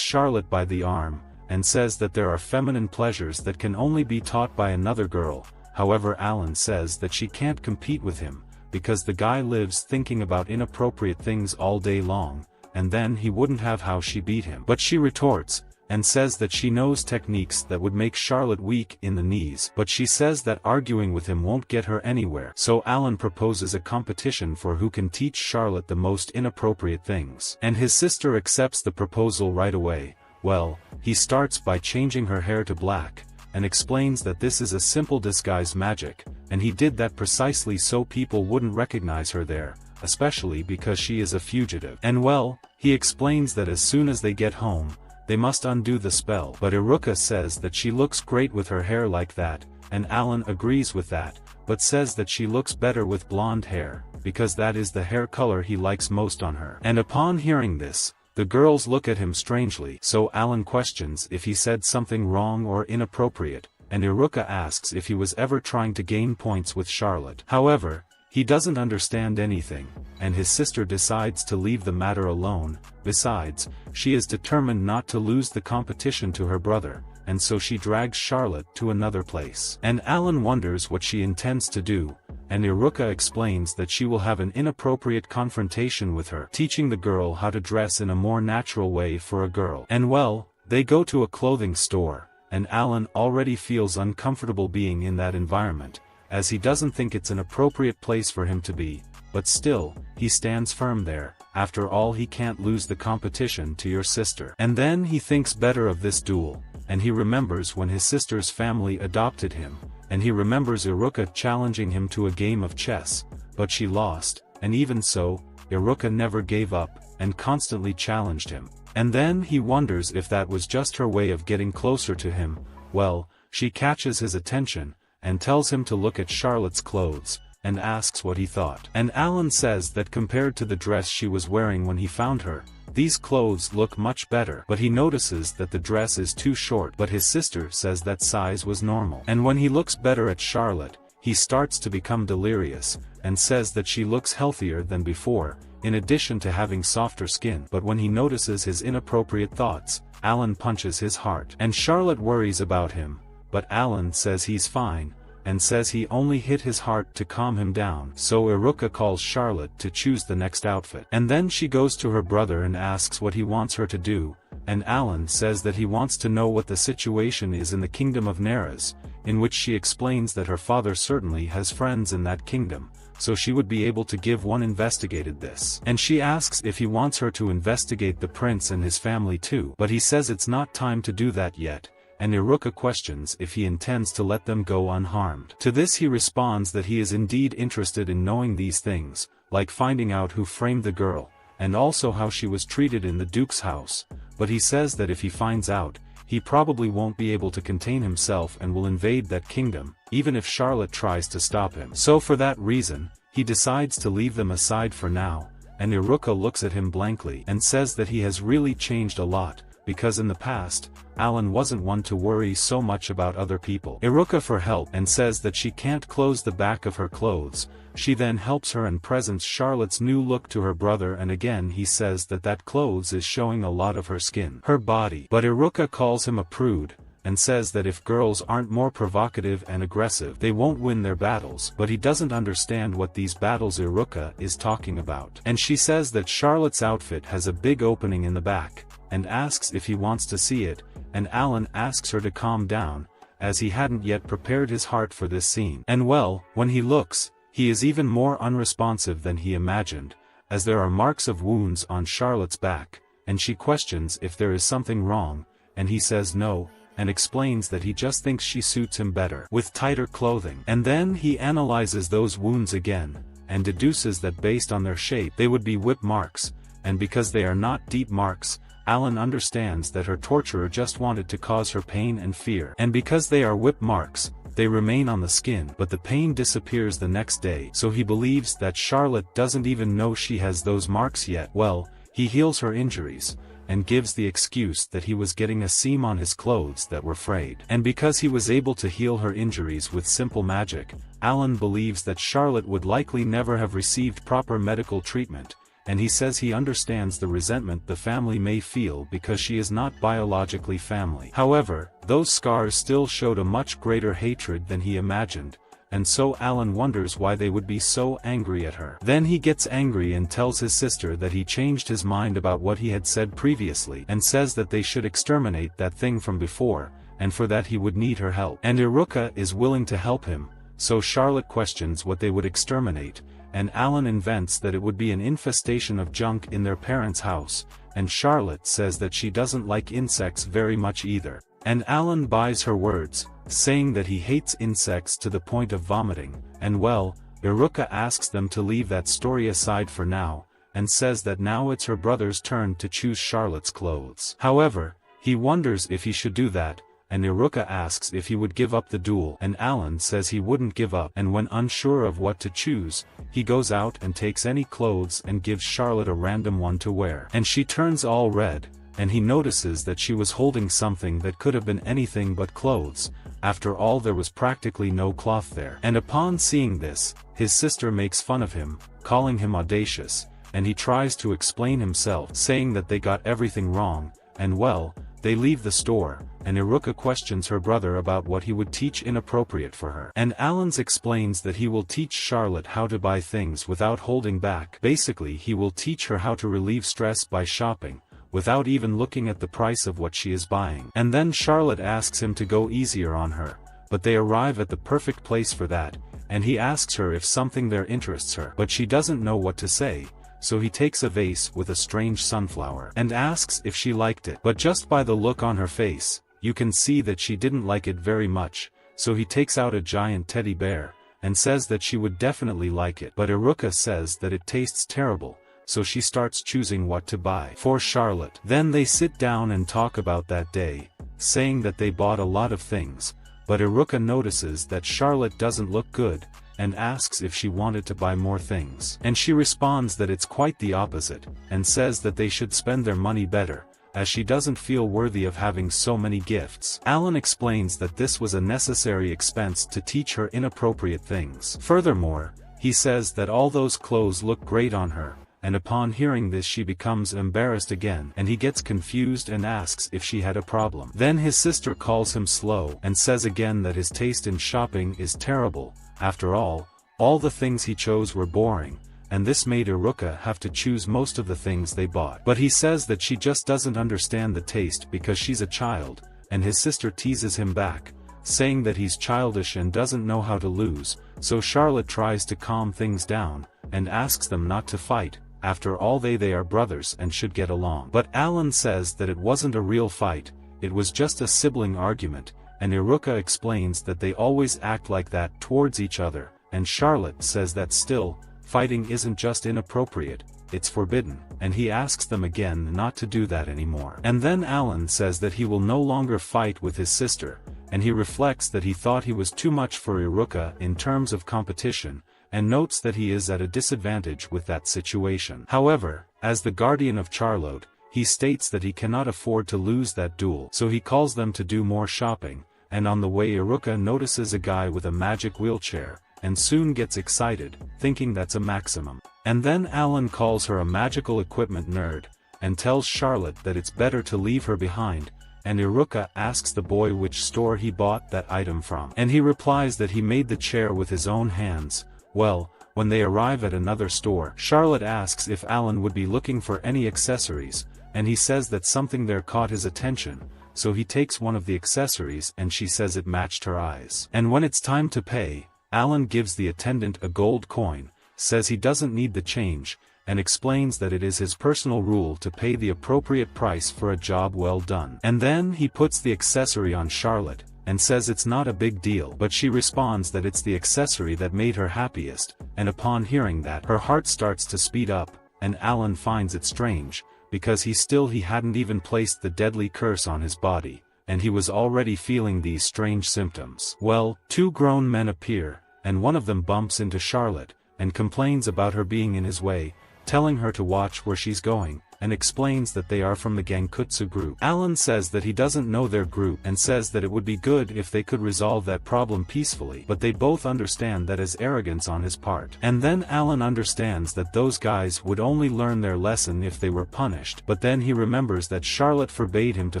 Charlotte by the arm, and says that there are feminine pleasures that can only be taught by another girl. However, Alan says that she can't compete with him, because the guy lives thinking about inappropriate things all day long, and then he wouldn't have how she beat him. But she retorts, and says that she knows techniques that would make Charlotte weak in the knees, but she says that arguing with him won't get her anywhere. So Alan proposes a competition for who can teach Charlotte the most inappropriate things. And his sister accepts the proposal right away. Well, he starts by changing her hair to black, and explains that this is a simple disguise magic, and he did that precisely so people wouldn't recognize her there, especially because she is a fugitive. And well, he explains that as soon as they get home, they must undo the spell. But Iruka says that she looks great with her hair like that, and Alan agrees with that, but says that she looks better with blonde hair, because that is the hair color he likes most on her. And upon hearing this, the girls look at him strangely, so Alan questions if he said something wrong or inappropriate, and Iruka asks if he was ever trying to gain points with Charlotte. However, he doesn't understand anything, and his sister decides to leave the matter alone. Besides, she is determined not to lose the competition to her brother, and so she drags Charlotte to another place. And Alan wonders what she intends to do, and Iruka explains that she will have an inappropriate confrontation with her, teaching the girl how to dress in a more natural way for a girl. And well, they go to a clothing store, and Alan already feels uncomfortable being in that environment, as he doesn't think it's an appropriate place for him to be, but still, he stands firm there. After all, he can't lose the competition to your sister. And then he thinks better of this duel, and he remembers when his sister's family adopted him, and he remembers Iruka challenging him to a game of chess, but she lost, and even so, Iruka never gave up, and constantly challenged him. And then he wonders if that was just her way of getting closer to him. Well, she catches his attention, and tells him to look at Charlotte's clothes, and asks what he thought. And Alan says that compared to the dress she was wearing when he found her, these clothes look much better. But he notices that the dress is too short, but his sister says that size was normal. And when he looks better at Charlotte, he starts to become delirious, and says that she looks healthier than before, in addition to having softer skin. But when he notices his inappropriate thoughts, Alan punches his heart. And Charlotte worries about him, but Alan says he's fine, and says he only hit his heart to calm him down. So Iruka calls Charlotte to choose the next outfit. And then she goes to her brother and asks what he wants her to do, and Alan says that he wants to know what the situation is in the kingdom of Neras, in which she explains that her father certainly has friends in that kingdom, so she would be able to give one investigated this. And she asks if he wants her to investigate the prince and his family too, but he says it's not time to do that yet. And Iruka questions if he intends to let them go unharmed. To this he responds that he is indeed interested in knowing these things, like finding out who framed the girl, and also how she was treated in the Duke's house, but he says that if he finds out, he probably won't be able to contain himself and will invade that kingdom, even if Charlotte tries to stop him. So for that reason, he decides to leave them aside for now, and Iruka looks at him blankly and says that he has really changed a lot, because in the past, Alan wasn't one to worry so much about other people. Iruka for help and says that she can't close the back of her clothes. She then helps her and presents Charlotte's new look to her brother, and again he says that that clothes is showing a lot of her skin, her body. But Iruka calls him a prude, and says that if girls aren't more provocative and aggressive, they won't win their battles. But he doesn't understand what these battles Iruka is talking about. And she says that Charlotte's outfit has a big opening in the back, and asks if he wants to see it, and Alan asks her to calm down, as he hadn't yet prepared his heart for this scene. And well, when he looks, he is even more unresponsive than he imagined, as there are marks of wounds on Charlotte's back, and she questions if there is something wrong, and he says no, and explains that he just thinks she suits him better with tighter clothing. And then he analyzes those wounds again, and deduces that based on their shape they would be whip marks, and because they are not deep marks, Alan understands that her torturer just wanted to cause her pain and fear. And because they are whip marks, they remain on the skin, but the pain disappears the next day, so he believes that Charlotte doesn't even know she has those marks yet. Well, he heals her injuries, and gives the excuse that he was getting a seam on his clothes that were frayed. And because he was able to heal her injuries with simple magic, Alan believes that Charlotte would likely never have received proper medical treatment, and he says he understands the resentment the family may feel because she is not biologically family. However, those scars still showed a much greater hatred than he imagined, and so Alan wonders why they would be so angry at her. Then he gets angry and tells his sister that he changed his mind about what he had said previously and says that they should exterminate that thing from before, and for that he would need her help. And Iruka is willing to help him, so Charlotte questions what they would exterminate, and Alan invents that it would be an infestation of junk in their parents' house, and Charlotte says that she doesn't like insects very much either. And Alan buys her words, saying that he hates insects to the point of vomiting, and well, Iruka asks them to leave that story aside for now, and says that now it's her brother's turn to choose Charlotte's clothes. However, he wonders if he should do that, and Iruka asks if he would give up the duel, and Alan says he wouldn't give up, and when unsure of what to choose, he goes out and takes any clothes and gives Charlotte a random one to wear. And she turns all red, and he notices that she was holding something that could have been anything but clothes. After all, there was practically no cloth there. And upon seeing this, his sister makes fun of him, calling him audacious, and he tries to explain himself, saying that they got everything wrong, and well, they leave the store, and Iruka questions her brother about what he would teach inappropriate for her. And Alan explains that he will teach Charlotte how to buy things without holding back. Basically, he will teach her how to relieve stress by shopping, without even looking at the price of what she is buying. And then Charlotte asks him to go easier on her, but they arrive at the perfect place for that, and he asks her if something there interests her, but she doesn't know what to say. So he takes a vase with a strange sunflower and asks if she liked it. But just by the look on her face, you can see that she didn't like it very much, so he takes out a giant teddy bear, and says that she would definitely like it. But Iruka says that it tastes terrible, so she starts choosing what to buy for Charlotte. Then they sit down and talk about that day, saying that they bought a lot of things, but Iruka notices that Charlotte doesn't look good, and asks if she wanted to buy more things. And she responds that it's quite the opposite, and says that they should spend their money better, as she doesn't feel worthy of having so many gifts. Alan explains that this was a necessary expense to teach her inappropriate things. Furthermore, he says that all those clothes look great on her, and upon hearing this she becomes embarrassed again, and he gets confused and asks if she had a problem. Then his sister calls him slow and says again that his taste in shopping is terrible. After all the things he chose were boring, and this made Iruka have to choose most of the things they bought. But he says that she just doesn't understand the taste because she's a child, and his sister teases him back, saying that he's childish and doesn't know how to lose, so Charlotte tries to calm things down, and asks them not to fight. After all, they are brothers and should get along. But Alan says that it wasn't a real fight, it was just a sibling argument, and Iruka explains that they always act like that towards each other, and Charlotte says that still, fighting isn't just inappropriate, it's forbidden, and he asks them again not to do that anymore. And then Alan says that he will no longer fight with his sister, and he reflects that he thought he was too much for Iruka in terms of competition, and notes that he is at a disadvantage with that situation. However, as the guardian of Charlotte, he states that he cannot afford to lose that duel, so he calls them to do more shopping, and on the way Iruka notices a guy with a magic wheelchair, and soon gets excited, thinking that's a maximum. And then Alan calls her a magical equipment nerd, and tells Charlotte that it's better to leave her behind, and Iruka asks the boy which store he bought that item from. And he replies that he made the chair with his own hands. Well, when they arrive at another store, Charlotte asks if Alan would be looking for any accessories, and he says that something there caught his attention, so he takes one of the accessories and she says it matched her eyes. And when it's time to pay, Alan gives the attendant a gold coin, says he doesn't need the change, and explains that it is his personal rule to pay the appropriate price for a job well done. And then he puts the accessory on Charlotte, and says it's not a big deal, but she responds that it's the accessory that made her happiest, and upon hearing that, her heart starts to speed up, and Alan finds it strange, because he hadn't even placed the deadly curse on his body, and he was already feeling these strange symptoms. Well, two grown men appear, and one of them bumps into Charlotte, and complains about her being in his way, telling her to watch where she's going, and explains that they are from the Gankutsu group. Alan says that he doesn't know their group and says that it would be good if they could resolve that problem peacefully, but they both understand that as arrogance on his part. And then Alan understands that those guys would only learn their lesson if they were punished, but then he remembers that Charlotte forbade him to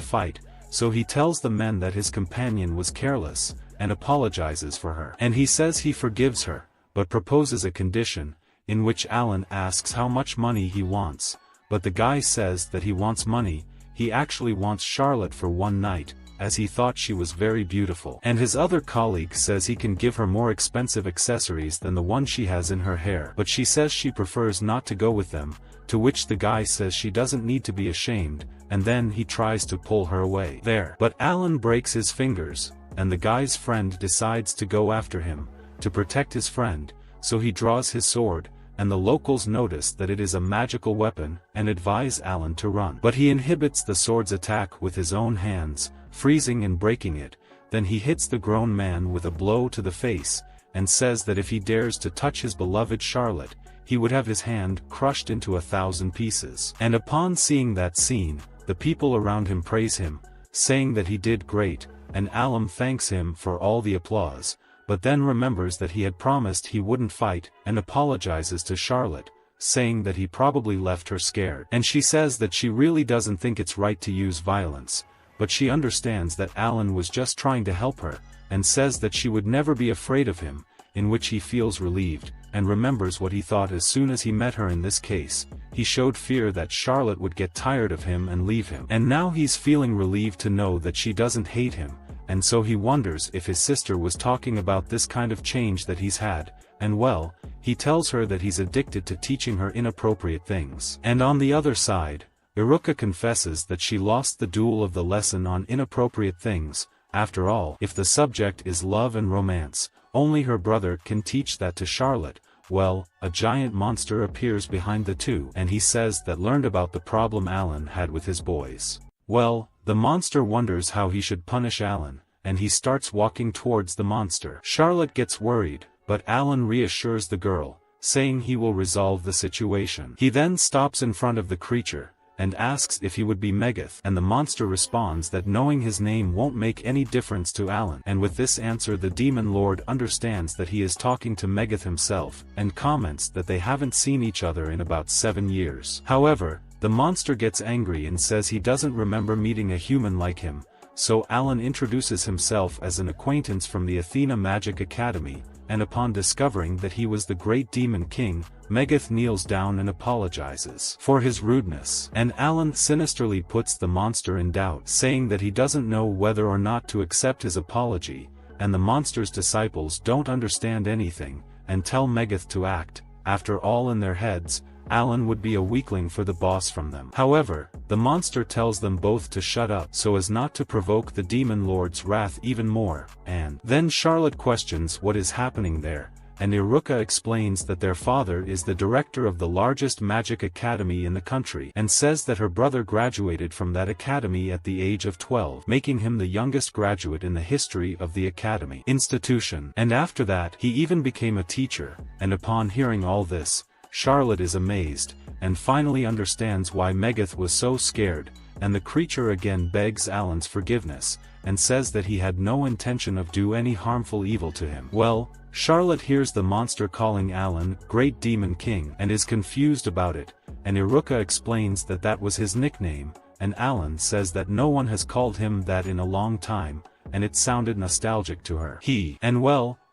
fight, so he tells the men that his companion was careless, and apologizes for her. And he says he forgives her, but proposes a condition, in which Alan asks how much money he wants, but the guy says that he wants money, he actually wants Charlotte for one night, as he thought she was very beautiful. And his other colleague says he can give her more expensive accessories than the one she has in her hair, but she says she prefers not to go with them, to which the guy says she doesn't need to be ashamed, and then he tries to pull her away there. But Alan breaks his fingers, and the guy's friend decides to go after him, to protect his friend, so he draws his sword, and the locals notice that it is a magical weapon, and advise Alan to run. But he inhibits the sword's attack with his own hands, freezing and breaking it. Then he hits the grown man with a blow to the face, and says that if he dares to touch his beloved Charlotte, he would have his hand crushed into 1,000 pieces. And upon seeing that scene, the people around him praise him, saying that he did great, and Alan thanks him for all the applause, but then remembers that he had promised he wouldn't fight, and apologizes to Charlotte, saying that he probably left her scared. And she says that she really doesn't think it's right to use violence, but she understands that Alan was just trying to help her, and says that she would never be afraid of him, in which he feels relieved, and remembers what he thought as soon as he met her in this case. He showed fear that Charlotte would get tired of him and leave him. And now he's feeling relieved to know that she doesn't hate him, and so he wonders if his sister was talking about this kind of change that he's had, and well, he tells her that he's addicted to teaching her inappropriate things. And on the other side, Iruka confesses that she lost the duel of the lesson on inappropriate things. After all, if the subject is love and romance, only her brother can teach that to Charlotte. Well, a giant monster appears behind the two, and he says that learned about the problem Alan had with his boys. Well, the monster wonders how he should punish Alan, and he starts walking towards the monster. Charlotte gets worried, but Alan reassures the girl, saying he will resolve the situation. He then stops in front of the creature, and asks if he would be Megath, and the monster responds that knowing his name won't make any difference to Alan. And with this answer the demon lord understands that he is talking to Megath himself, and comments that they haven't seen each other in about 7 years. However, the monster gets angry and says he doesn't remember meeting a human like him, so Alan introduces himself as an acquaintance from the Athena Magic Academy, and upon discovering that he was the great demon king, Megath kneels down and apologizes for his rudeness. And Alan sinisterly puts the monster in doubt, saying that he doesn't know whether or not to accept his apology, and the monster's disciples don't understand anything, and tell Megath to act. After all, in their heads, Alan would be a weakling for the boss from them. However, the monster tells them both to shut up so as not to provoke the demon lord's wrath even more, and then Charlotte questions what is happening there, and Iruka explains that their father is the director of the largest magic academy in the country, and says that her brother graduated from that academy at the age of 12, making him the youngest graduate in the history of the academy institution. And after that, he even became a teacher. And upon hearing all this, Charlotte is amazed, and finally understands why Megath was so scared, and the creature again begs Alan's forgiveness, and says that he had no intention of do any harmful evil to him. Well, Charlotte hears the monster calling Alan Great Demon King and is confused about it, and Iruka explains that that was his nickname, and Alan says that no one has called him that in a long time, and it sounded nostalgic to her.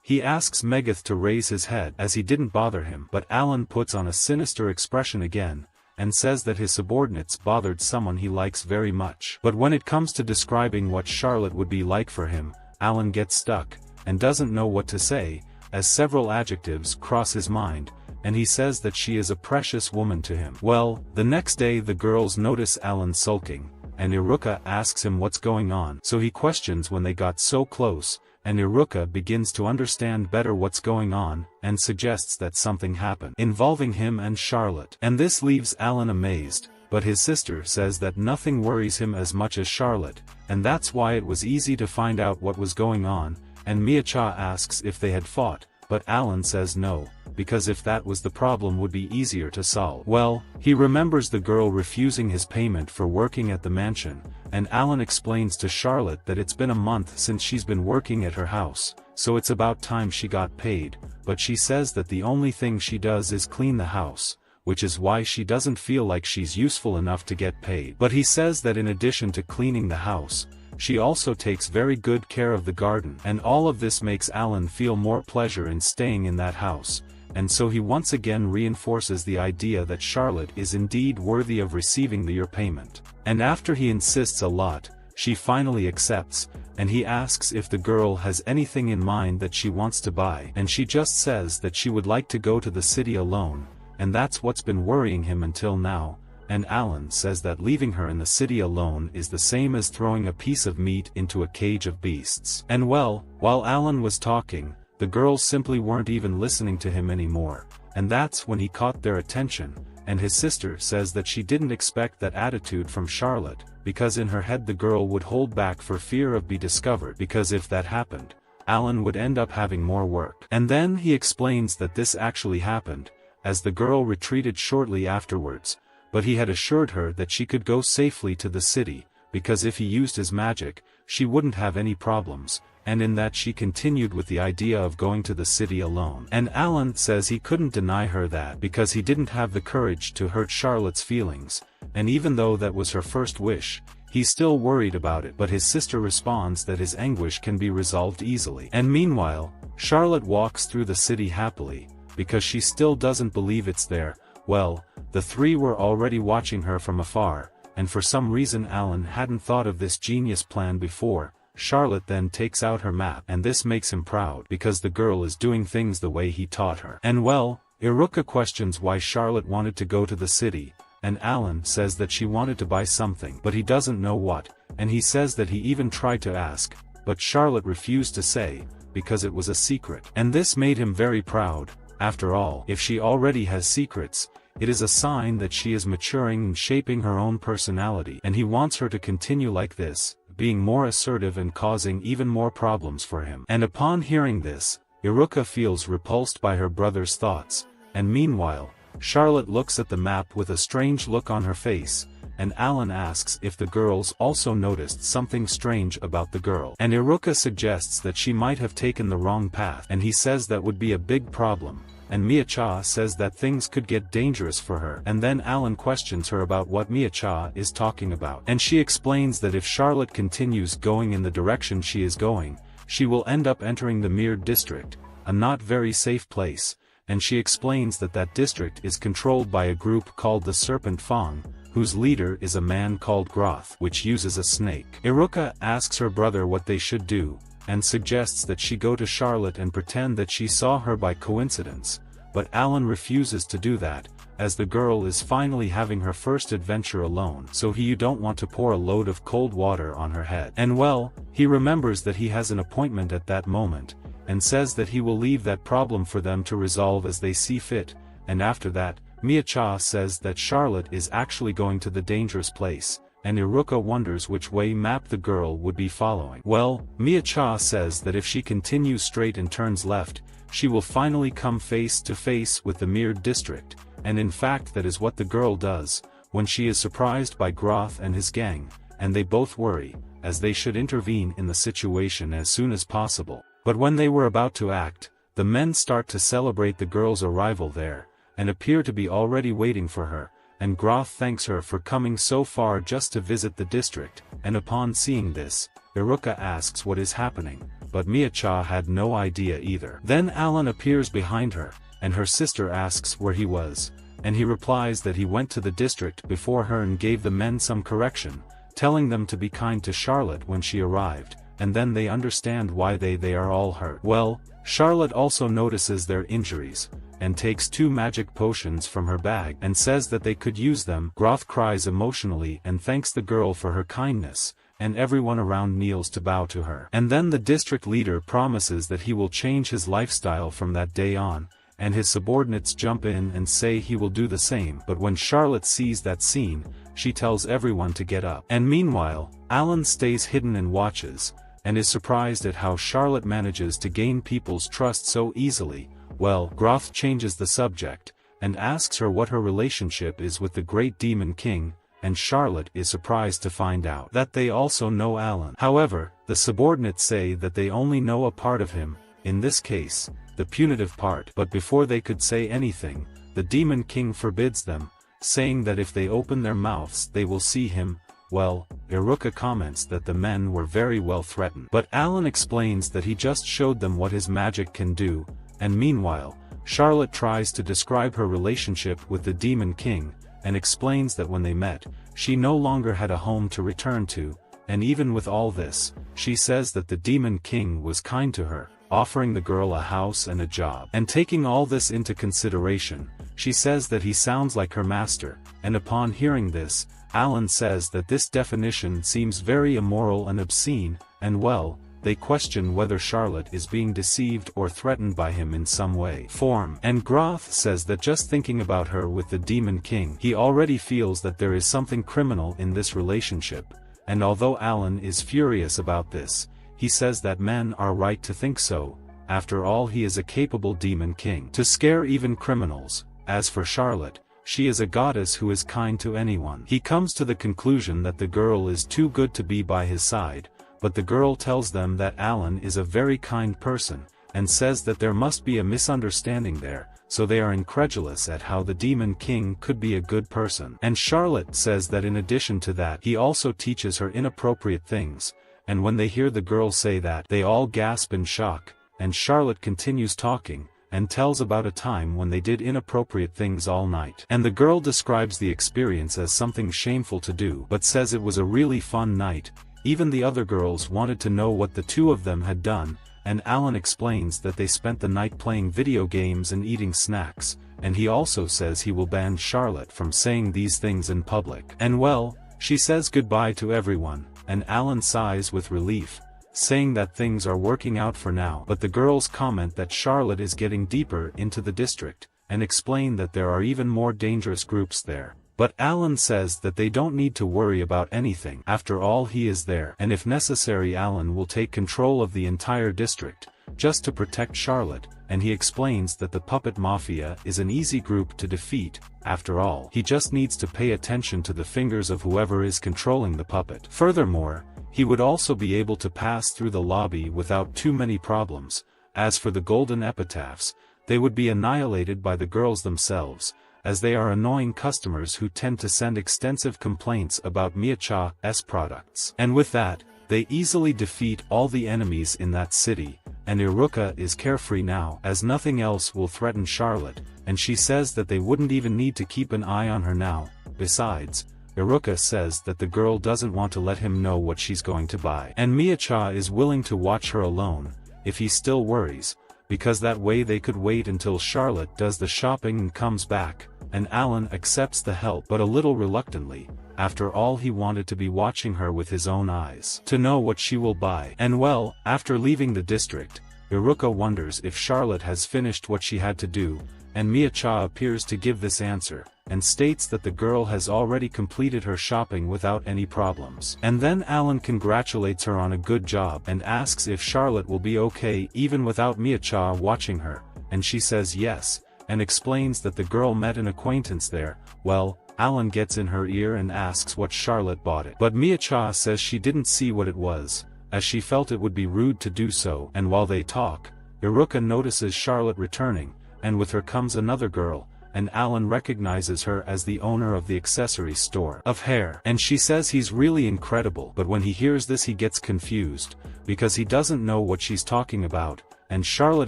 He asks Megath to raise his head as he didn't bother him, but Alan puts on a sinister expression again, and says that his subordinates bothered someone he likes very much. But when it comes to describing what Charlotte would be like for him, Alan gets stuck, and doesn't know what to say, as several adjectives cross his mind, and he says that she is a precious woman to him. Well, the next day the girls notice Alan sulking, and Iruka asks him what's going on, so he questions when they got so close, and Iruka begins to understand better what's going on, and suggests that something happened involving him and Charlotte. And this leaves Alan amazed, but his sister says that nothing worries him as much as Charlotte, and that's why it was easy to find out what was going on, and Miacha asks if they had fought, but Alan says no, because if that was the problem would be easier to solve. Well, he remembers the girl refusing his payment for working at the mansion, and Alan explains to Charlotte that it's been a month since she's been working at her house, so it's about time she got paid, but she says that the only thing she does is clean the house, which is why she doesn't feel like she's useful enough to get paid. But he says that in addition to cleaning the house, she also takes very good care of the garden. And all of this makes Alan feel more pleasure in staying in that house, and so he once again reinforces the idea that Charlotte is indeed worthy of receiving the year payment. And after he insists a lot, she finally accepts, and he asks if the girl has anything in mind that she wants to buy, and she just says that she would like to go to the city alone, and that's what's been worrying him until now. And Alan says that leaving her in the city alone is the same as throwing a piece of meat into a cage of beasts. And well, while Alan was talking, the girls simply weren't even listening to him anymore, and that's when he caught their attention, and his sister says that she didn't expect that attitude from Charlotte, because in her head the girl would hold back for fear of being discovered, because if that happened, Alan would end up having more work. And then he explains that this actually happened, as the girl retreated shortly afterwards, but he had assured her that she could go safely to the city, because if he used his magic, she wouldn't have any problems, and in that she continued with the idea of going to the city alone. And Alan says he couldn't deny her that because he didn't have the courage to hurt Charlotte's feelings, and even though that was her first wish, he's still worried about it. But his sister responds that his anguish can be resolved easily. And meanwhile, Charlotte walks through the city happily, because she still doesn't believe it's there. Well, the three were already watching her from afar, and for some reason Alan hadn't thought of this genius plan before. Charlotte then takes out her map, and this makes him proud because the girl is doing things the way he taught her. And well, Iruka questions why Charlotte wanted to go to the city, and Alan says that she wanted to buy something, but he doesn't know what, and he says that he even tried to ask, but Charlotte refused to say, because it was a secret. And this made him very proud. After all, if she already has secrets, it is a sign that she is maturing and shaping her own personality, and he wants her to continue like this, being more assertive and causing even more problems for him. And upon hearing this, Iruka feels repulsed by her brother's thoughts, and meanwhile, Charlotte looks at the map with a strange look on her face, and Alan asks if the girls also noticed something strange about the girl. And Iruka suggests that she might have taken the wrong path, and he says that would be a big problem. And Miacha says that things could get dangerous for her. And then Alan questions her about what Miacha is talking about. And she explains that if Charlotte continues going in the direction she is going, she will end up entering the Mirror District, a not very safe place. And she explains that that district is controlled by a group called the Serpent Fang, whose leader is a man called Groth, which uses a snake. Iruka asks her brother what they should do, and suggests that she go to Charlotte and pretend that she saw her by coincidence, but Alan refuses to do that, as the girl is finally having her first adventure alone, so you don't want to pour a load of cold water on her head. And well, he remembers that he has an appointment at that moment, and says that he will leave that problem for them to resolve as they see fit, and after that, Miacha says that Charlotte is actually going to the dangerous place, and Iruka wonders which way map the girl would be following. Well, Miacha says that if she continues straight and turns left, she will finally come face to face with the Mirrored District, and in fact that is what the girl does, when she is surprised by Groth and his gang, and they both worry, as they should intervene in the situation as soon as possible. But when they were about to act, the men start to celebrate the girl's arrival there, and appear to be already waiting for her, and Groth thanks her for coming so far just to visit the district, and upon seeing this, Iruka asks what is happening, but Miacha had no idea either. Then Alan appears behind her, and her sister asks where he was, and he replies that he went to the district before her and gave the men some correction, telling them to be kind to Charlotte when she arrived, and then they understand why they are all hurt. Well, Charlotte also notices their injuries, and takes 2 magic potions from her bag and says that they could use them. Groth cries emotionally and thanks the girl for her kindness, and everyone around kneels to bow to her. And then the district leader promises that he will change his lifestyle from that day on, and his subordinates jump in and say he will do the same. But when Charlotte sees that scene, she tells everyone to get up. And meanwhile, Alan stays hidden and watches, and is surprised at how Charlotte manages to gain people's trust so easily. Well, Groth changes the subject, and asks her what her relationship is with the Great Demon King, and Charlotte is surprised to find out that they also know Alan. However, the subordinates say that they only know a part of him, in this case, the punitive part. But before they could say anything, the Demon King forbids them, saying that if they open their mouths they will see him. Well, Iruka comments that the men were very well threatened. But Alan explains that he just showed them what his magic can do, and meanwhile, Charlotte tries to describe her relationship with the Demon King, and explains that when they met, she no longer had a home to return to, and even with all this, she says that the Demon King was kind to her, offering the girl a house and a job. And taking all this into consideration, she says that he sounds like her master, and upon hearing this, Alan says that this definition seems very immoral and obscene, and well, they question whether Charlotte is being deceived or threatened by him in some way, form. And Groth says that just thinking about her with the Demon King, he already feels that there is something criminal in this relationship, and although Alan is furious about this, he says that men are right to think so. After all, he is a capable Demon King to scare even criminals. As for Charlotte, she is a goddess who is kind to anyone. He comes to the conclusion that the girl is too good to be by his side, but the girl tells them that Alan is a very kind person, and says that there must be a misunderstanding there, so they are incredulous at how the Demon King could be a good person. And Charlotte says that in addition to that, he also teaches her inappropriate things, and when they hear the girl say that, they all gasp in shock, and Charlotte continues talking, and tells about a time when they did inappropriate things all night. And the girl describes the experience as something shameful to do, but says it was a really fun night. Even the other girls wanted to know what the two of them had done, and Alan explains that they spent the night playing video games and eating snacks, and he also says he will ban Charlotte from saying these things in public. And well, she says goodbye to everyone, and Alan sighs with relief, saying that things are working out for now. But the girls comment that Charlotte is getting deeper into the district, and explain that there are even more dangerous groups there. But Alan says that they don't need to worry about anything. After all, he is there, and if necessary Alan will take control of the entire district, just to protect Charlotte, and he explains that the Puppet Mafia is an easy group to defeat. After all, he just needs to pay attention to the fingers of whoever is controlling the puppet. Furthermore, he would also be able to pass through the lobby without too many problems. As for the golden epitaphs, they would be annihilated by the girls themselves, as they are annoying customers who tend to send extensive complaints about Miacha's products. And with that, they easily defeat all the enemies in that city, and Iruka is carefree now, as nothing else will threaten Charlotte, and she says that they wouldn't even need to keep an eye on her now. Besides, Iruka says that the girl doesn't want to let him know what she's going to buy. And Miacha is willing to watch her alone, if he still worries, because that way they could wait until Charlotte does the shopping and comes back, and Alan accepts the help but a little reluctantly. After all, he wanted to be watching her with his own eyes, to know what she will buy. And well, after leaving the district, Iruka wonders if Charlotte has finished what she had to do, and Miacha appears to give this answer, and states that the girl has already completed her shopping without any problems. And then Alan congratulates her on a good job and asks if Charlotte will be okay even without Miacha watching her, and she says yes, and explains that the girl met an acquaintance there. Well, Alan gets in her ear and asks what Charlotte bought it. But Miacha says she didn't see what it was, as she felt it would be rude to do so. And while they talk, Iruka notices Charlotte returning, and with her comes another girl, and Alan recognizes her as the owner of the accessory store of hair. And she says he's really incredible, but when he hears this he gets confused, because he doesn't know what she's talking about, and Charlotte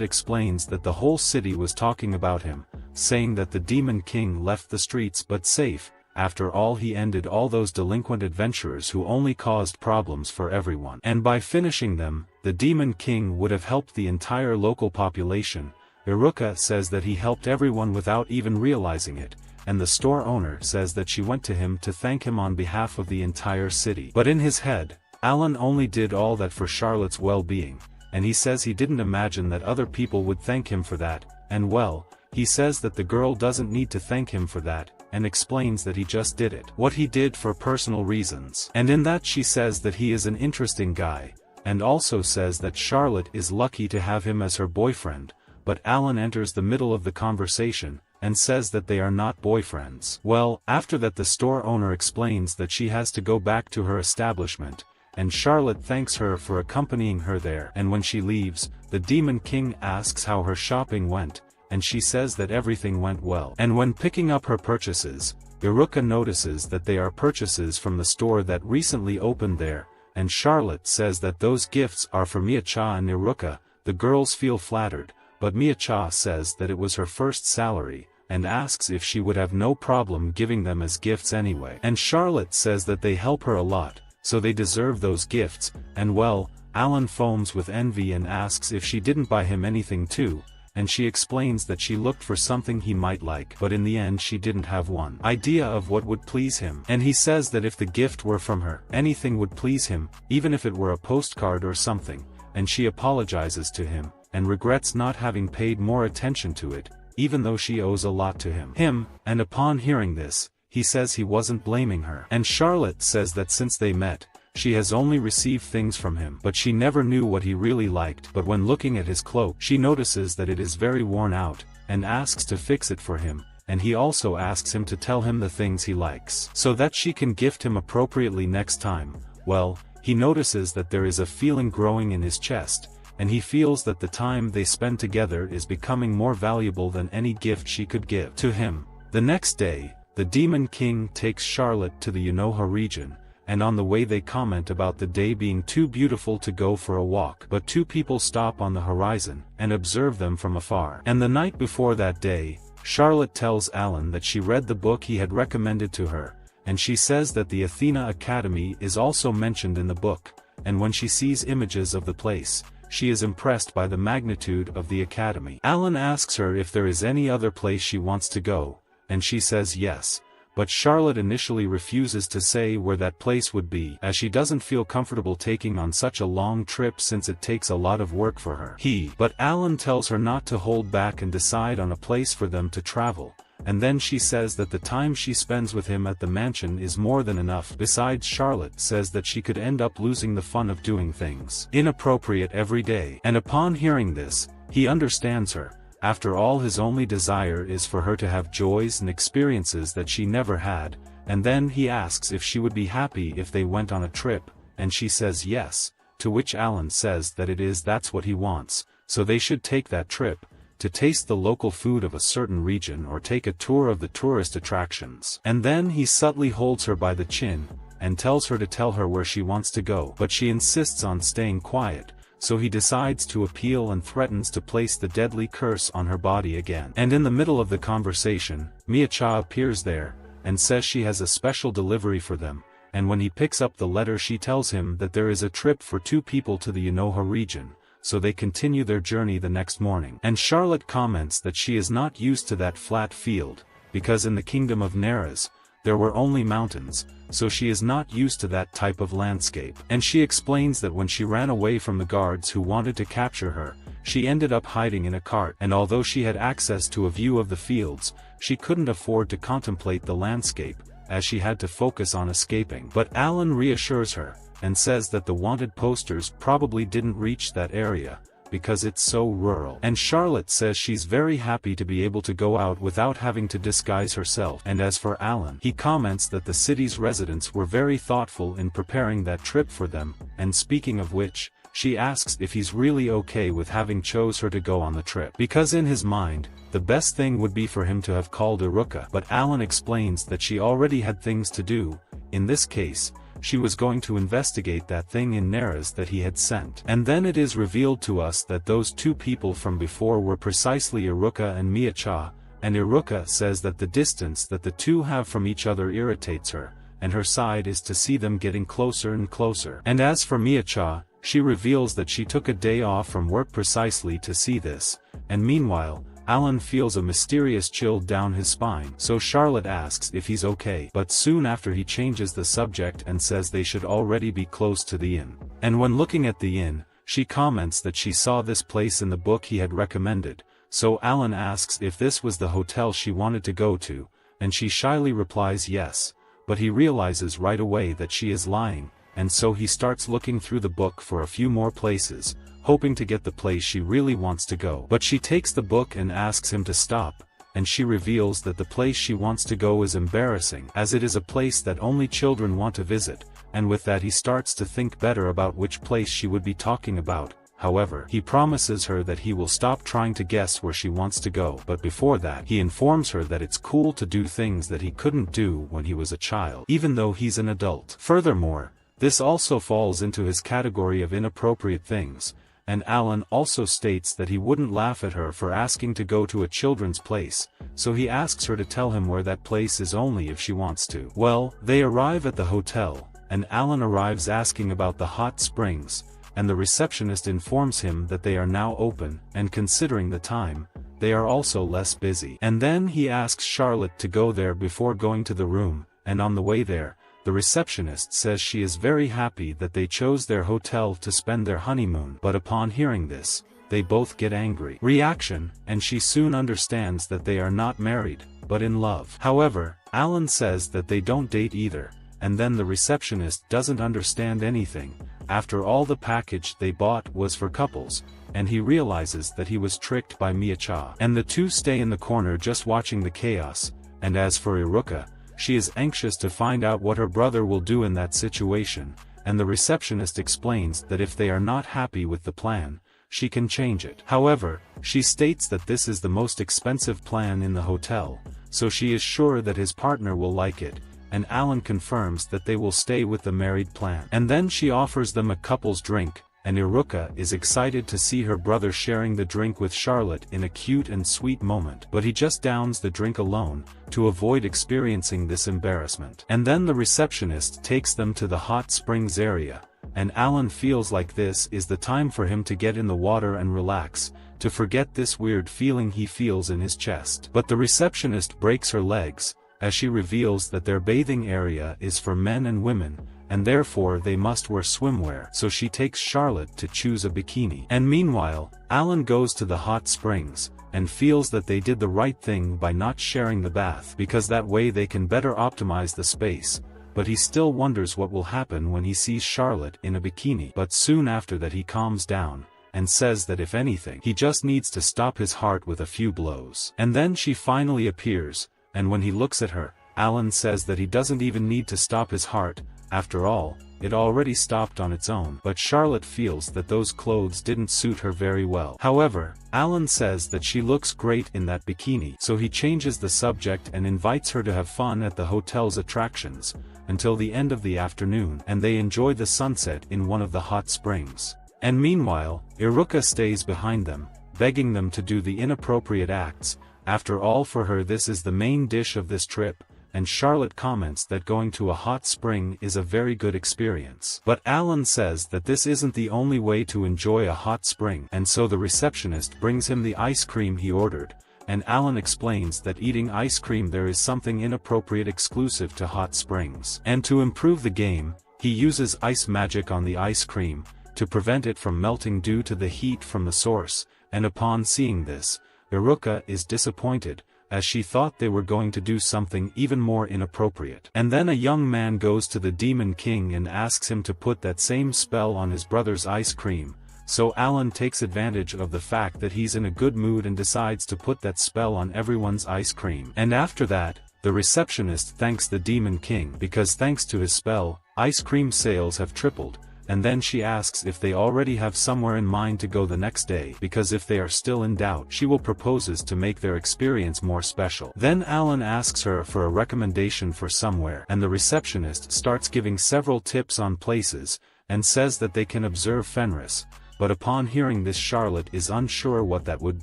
explains that the whole city was talking about him, saying that the Demon King left the streets but safe. After all, he ended all those delinquent adventurers who only caused problems for everyone. And by finishing them, the Demon King would have helped the entire local population. Iruka says that he helped everyone without even realizing it, and the store owner says that she went to him to thank him on behalf of the entire city. But in his head, Alan only did all that for Charlotte's well-being, and he says he didn't imagine that other people would thank him for that. And well, he says that the girl doesn't need to thank him for that, and explains that he just did it, what he did, for personal reasons. And in that she says that he is an interesting guy, and also says that Charlotte is lucky to have him as her boyfriend. But Alan enters the middle of the conversation, and says that they are not boyfriends. Well, after that the store owner explains that she has to go back to her establishment, and Charlotte thanks her for accompanying her there. And when she leaves, the Demon King asks how her shopping went, and she says that everything went well. And when picking up her purchases, Iruka notices that they are purchases from the store that recently opened there, and Charlotte says that those gifts are for Miacha and Iruka. The girls feel flattered, but Miacha says that it was her first salary, and asks if she would have no problem giving them as gifts anyway. And Charlotte says that they help her a lot, so they deserve those gifts, and well, Alan foams with envy and asks if she didn't buy him anything too, and she explains that she looked for something he might like, but in the end she didn't have one idea of what would please him. And he says that if the gift were from her, anything would please him, even if it were a postcard or something, and she apologizes to him, and regrets not having paid more attention to it, even though she owes a lot to him, and upon hearing this, he says he wasn't blaming her. And Charlotte says that since they met, she has only received things from him, but she never knew what he really liked. But when looking at his cloak, she notices that it is very worn out, and asks to fix it for him, and he also asks him to tell him the things he likes, so that she can gift him appropriately next time. Well, he notices that there is a feeling growing in his chest, and he feels that the time they spend together is becoming more valuable than any gift she could give to him. The next day, the Demon King takes Charlotte to the Unoha region, and on the way they comment about the day being too beautiful to go for a walk. But two people stop on the horizon, and observe them from afar. And the night before that day, Charlotte tells Alan that she read the book he had recommended to her, and she says that the Athena Academy is also mentioned in the book, and when she sees images of the place, she is impressed by the magnitude of the academy. Alan asks her if there is any other place she wants to go, and she says yes. But Charlotte initially refuses to say where that place would be, as she doesn't feel comfortable taking on such a long trip since it takes a lot of work for her. But Alan tells her not to hold back and decide on a place for them to travel, and then she says that the time she spends with him at the mansion is more than enough. Besides, Charlotte says that she could end up losing the fun of doing things inappropriate every day. And upon hearing this, he understands her. After all, his only desire is for her to have joys and experiences that she never had, and then he asks if she would be happy if they went on a trip, and she says yes, to which Alan says that that's what he wants, so they should take that trip, to taste the local food of a certain region or take a tour of the tourist attractions. And then he subtly holds her by the chin, and tells her to tell her where she wants to go, but she insists on staying quiet. So he decides to appeal and threatens to place the deadly curse on her body again. And in the middle of the conversation, Miacha appears there, and says she has a special delivery for them, and when he picks up the letter she tells him that there is a trip for two people to the Unoha region, so they continue their journey the next morning. And Charlotte comments that she is not used to that flat field, because in the kingdom of Neras, there were only mountains, so she is not used to that type of landscape. And she explains that when she ran away from the guards who wanted to capture her, she ended up hiding in a cart, and although she had access to a view of the fields, she couldn't afford to contemplate the landscape, as she had to focus on escaping. But Alan reassures her, and says that the wanted posters probably didn't reach that area, because it's so rural. And Charlotte says she's very happy to be able to go out without having to disguise herself. And as for Alan, he comments that the city's residents were very thoughtful in preparing that trip for them, and speaking of which, she asks if he's really okay with having chose her to go on the trip, because in his mind, the best thing would be for him to have called Iruka. But Alan explains that she already had things to do. In this case, she was going to investigate that thing in Neras that he had sent. And then it is revealed to us that those two people from before were precisely Iruka and Miacha, and Iruka says that the distance that the two have from each other irritates her, and her side is to see them getting closer and closer. And as for Miacha, she reveals that she took a day off from work precisely to see this, and meanwhile, Alan feels a mysterious chill down his spine, so Charlotte asks if he's okay. But soon after he changes the subject and says they should already be close to the inn. And when looking at the inn, she comments that she saw this place in the book he had recommended, so Alan asks if this was the hotel she wanted to go to, and she shyly replies yes, but he realizes right away that she is lying, and so he starts looking through the book for a few more places, hoping to get the place she really wants to go. But she takes the book and asks him to stop, and she reveals that the place she wants to go is embarrassing, as it is a place that only children want to visit, and with that he starts to think better about which place she would be talking about, however, he promises her that he will stop trying to guess where she wants to go, but before that he informs her that it's cool to do things that he couldn't do when he was a child, even though he's an adult. Furthermore, this also falls into his category of inappropriate things, and Alan also states that he wouldn't laugh at her for asking to go to a children's place, so he asks her to tell him where that place is only if she wants to. Well, they arrive at the hotel, and Alan arrives asking about the hot springs, and the receptionist informs him that they are now open, and considering the time, they are also less busy. And then he asks Charlotte to go there before going to the room, and on the way there, the receptionist says she is very happy that they chose their hotel to spend their honeymoon, but upon hearing this, they both get angry reaction, and she soon understands that they are not married, but in love. However, Alan says that they don't date either, and then the receptionist doesn't understand anything. After all, the package they bought was for couples, and he realizes that he was tricked by Miya-cha. And the two stay in the corner just watching the chaos, and as for Iruka, she is anxious to find out what her brother will do in that situation, and the receptionist explains that if they are not happy with the plan, she can change it. However, she states that this is the most expensive plan in the hotel, so she is sure that his partner will like it, and Alan confirms that they will stay with the married plan. And then she offers them a couple's drink, and Iruka is excited to see her brother sharing the drink with Charlotte in a cute and sweet moment, but he just downs the drink alone, to avoid experiencing this embarrassment. And then the receptionist takes them to the hot springs area, and Alan feels like this is the time for him to get in the water and relax, to forget this weird feeling he feels in his chest. But the receptionist breaks her legs, as she reveals that their bathing area is for men and women, and therefore they must wear swimwear, so she takes Charlotte to choose a bikini. And meanwhile, Alan goes to the hot springs, and feels that they did the right thing by not sharing the bath, because that way they can better optimize the space, but he still wonders what will happen when he sees Charlotte in a bikini. But soon after that he calms down, and says that if anything, he just needs to stop his heart with a few blows. And then she finally appears, and when he looks at her, Alan says that he doesn't even need to stop his heart. After all, it already stopped on its own. But Charlotte feels that those clothes didn't suit her very well. However, Alan says that she looks great in that bikini, so he changes the subject and invites her to have fun at the hotel's attractions, until the end of the afternoon, and they enjoy the sunset in one of the hot springs. And meanwhile, Iruka stays behind them, begging them to do the inappropriate acts. After all, for her this is the main dish of this trip, and Charlotte comments that going to a hot spring is a very good experience. But Alan says that this isn't the only way to enjoy a hot spring, and so the receptionist brings him the ice cream he ordered, and Alan explains that eating ice cream there is something inappropriate exclusive to hot springs. And to improve the game, he uses ice magic on the ice cream, to prevent it from melting due to the heat from the source, and upon seeing this, Iruka is disappointed, as she thought they were going to do something even more inappropriate. And then a young man goes to the Demon King and asks him to put that same spell on his brother's ice cream, so Alan takes advantage of the fact that he's in a good mood and decides to put that spell on everyone's ice cream. And after that, the receptionist thanks the Demon King because thanks to his spell, ice cream sales have tripled. And then she asks if they already have somewhere in mind to go the next day, because if they are still in doubt, she will proposes to make their experience more special. Then Alan asks her for a recommendation for somewhere, and the receptionist starts giving several tips on places, and says that they can observe Fenris. But upon hearing this, Charlotte is unsure what that would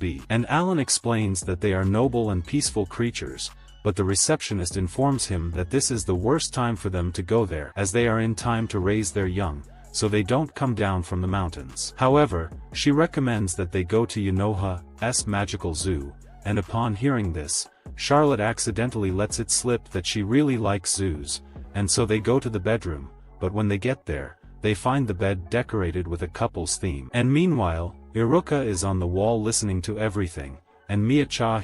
be. And Alan explains that they are noble and peaceful creatures, but the receptionist informs him that this is the worst time for them to go there, as they are in time to raise their young, so they don't come down from the mountains. However, she recommends that they go to Yunoha's magical zoo, and upon hearing this, Charlotte accidentally lets it slip that she really likes zoos, and so they go to the bedroom, but when they get there, they find the bed decorated with a couple's theme. And meanwhile, Iruka is on the wall listening to everything, and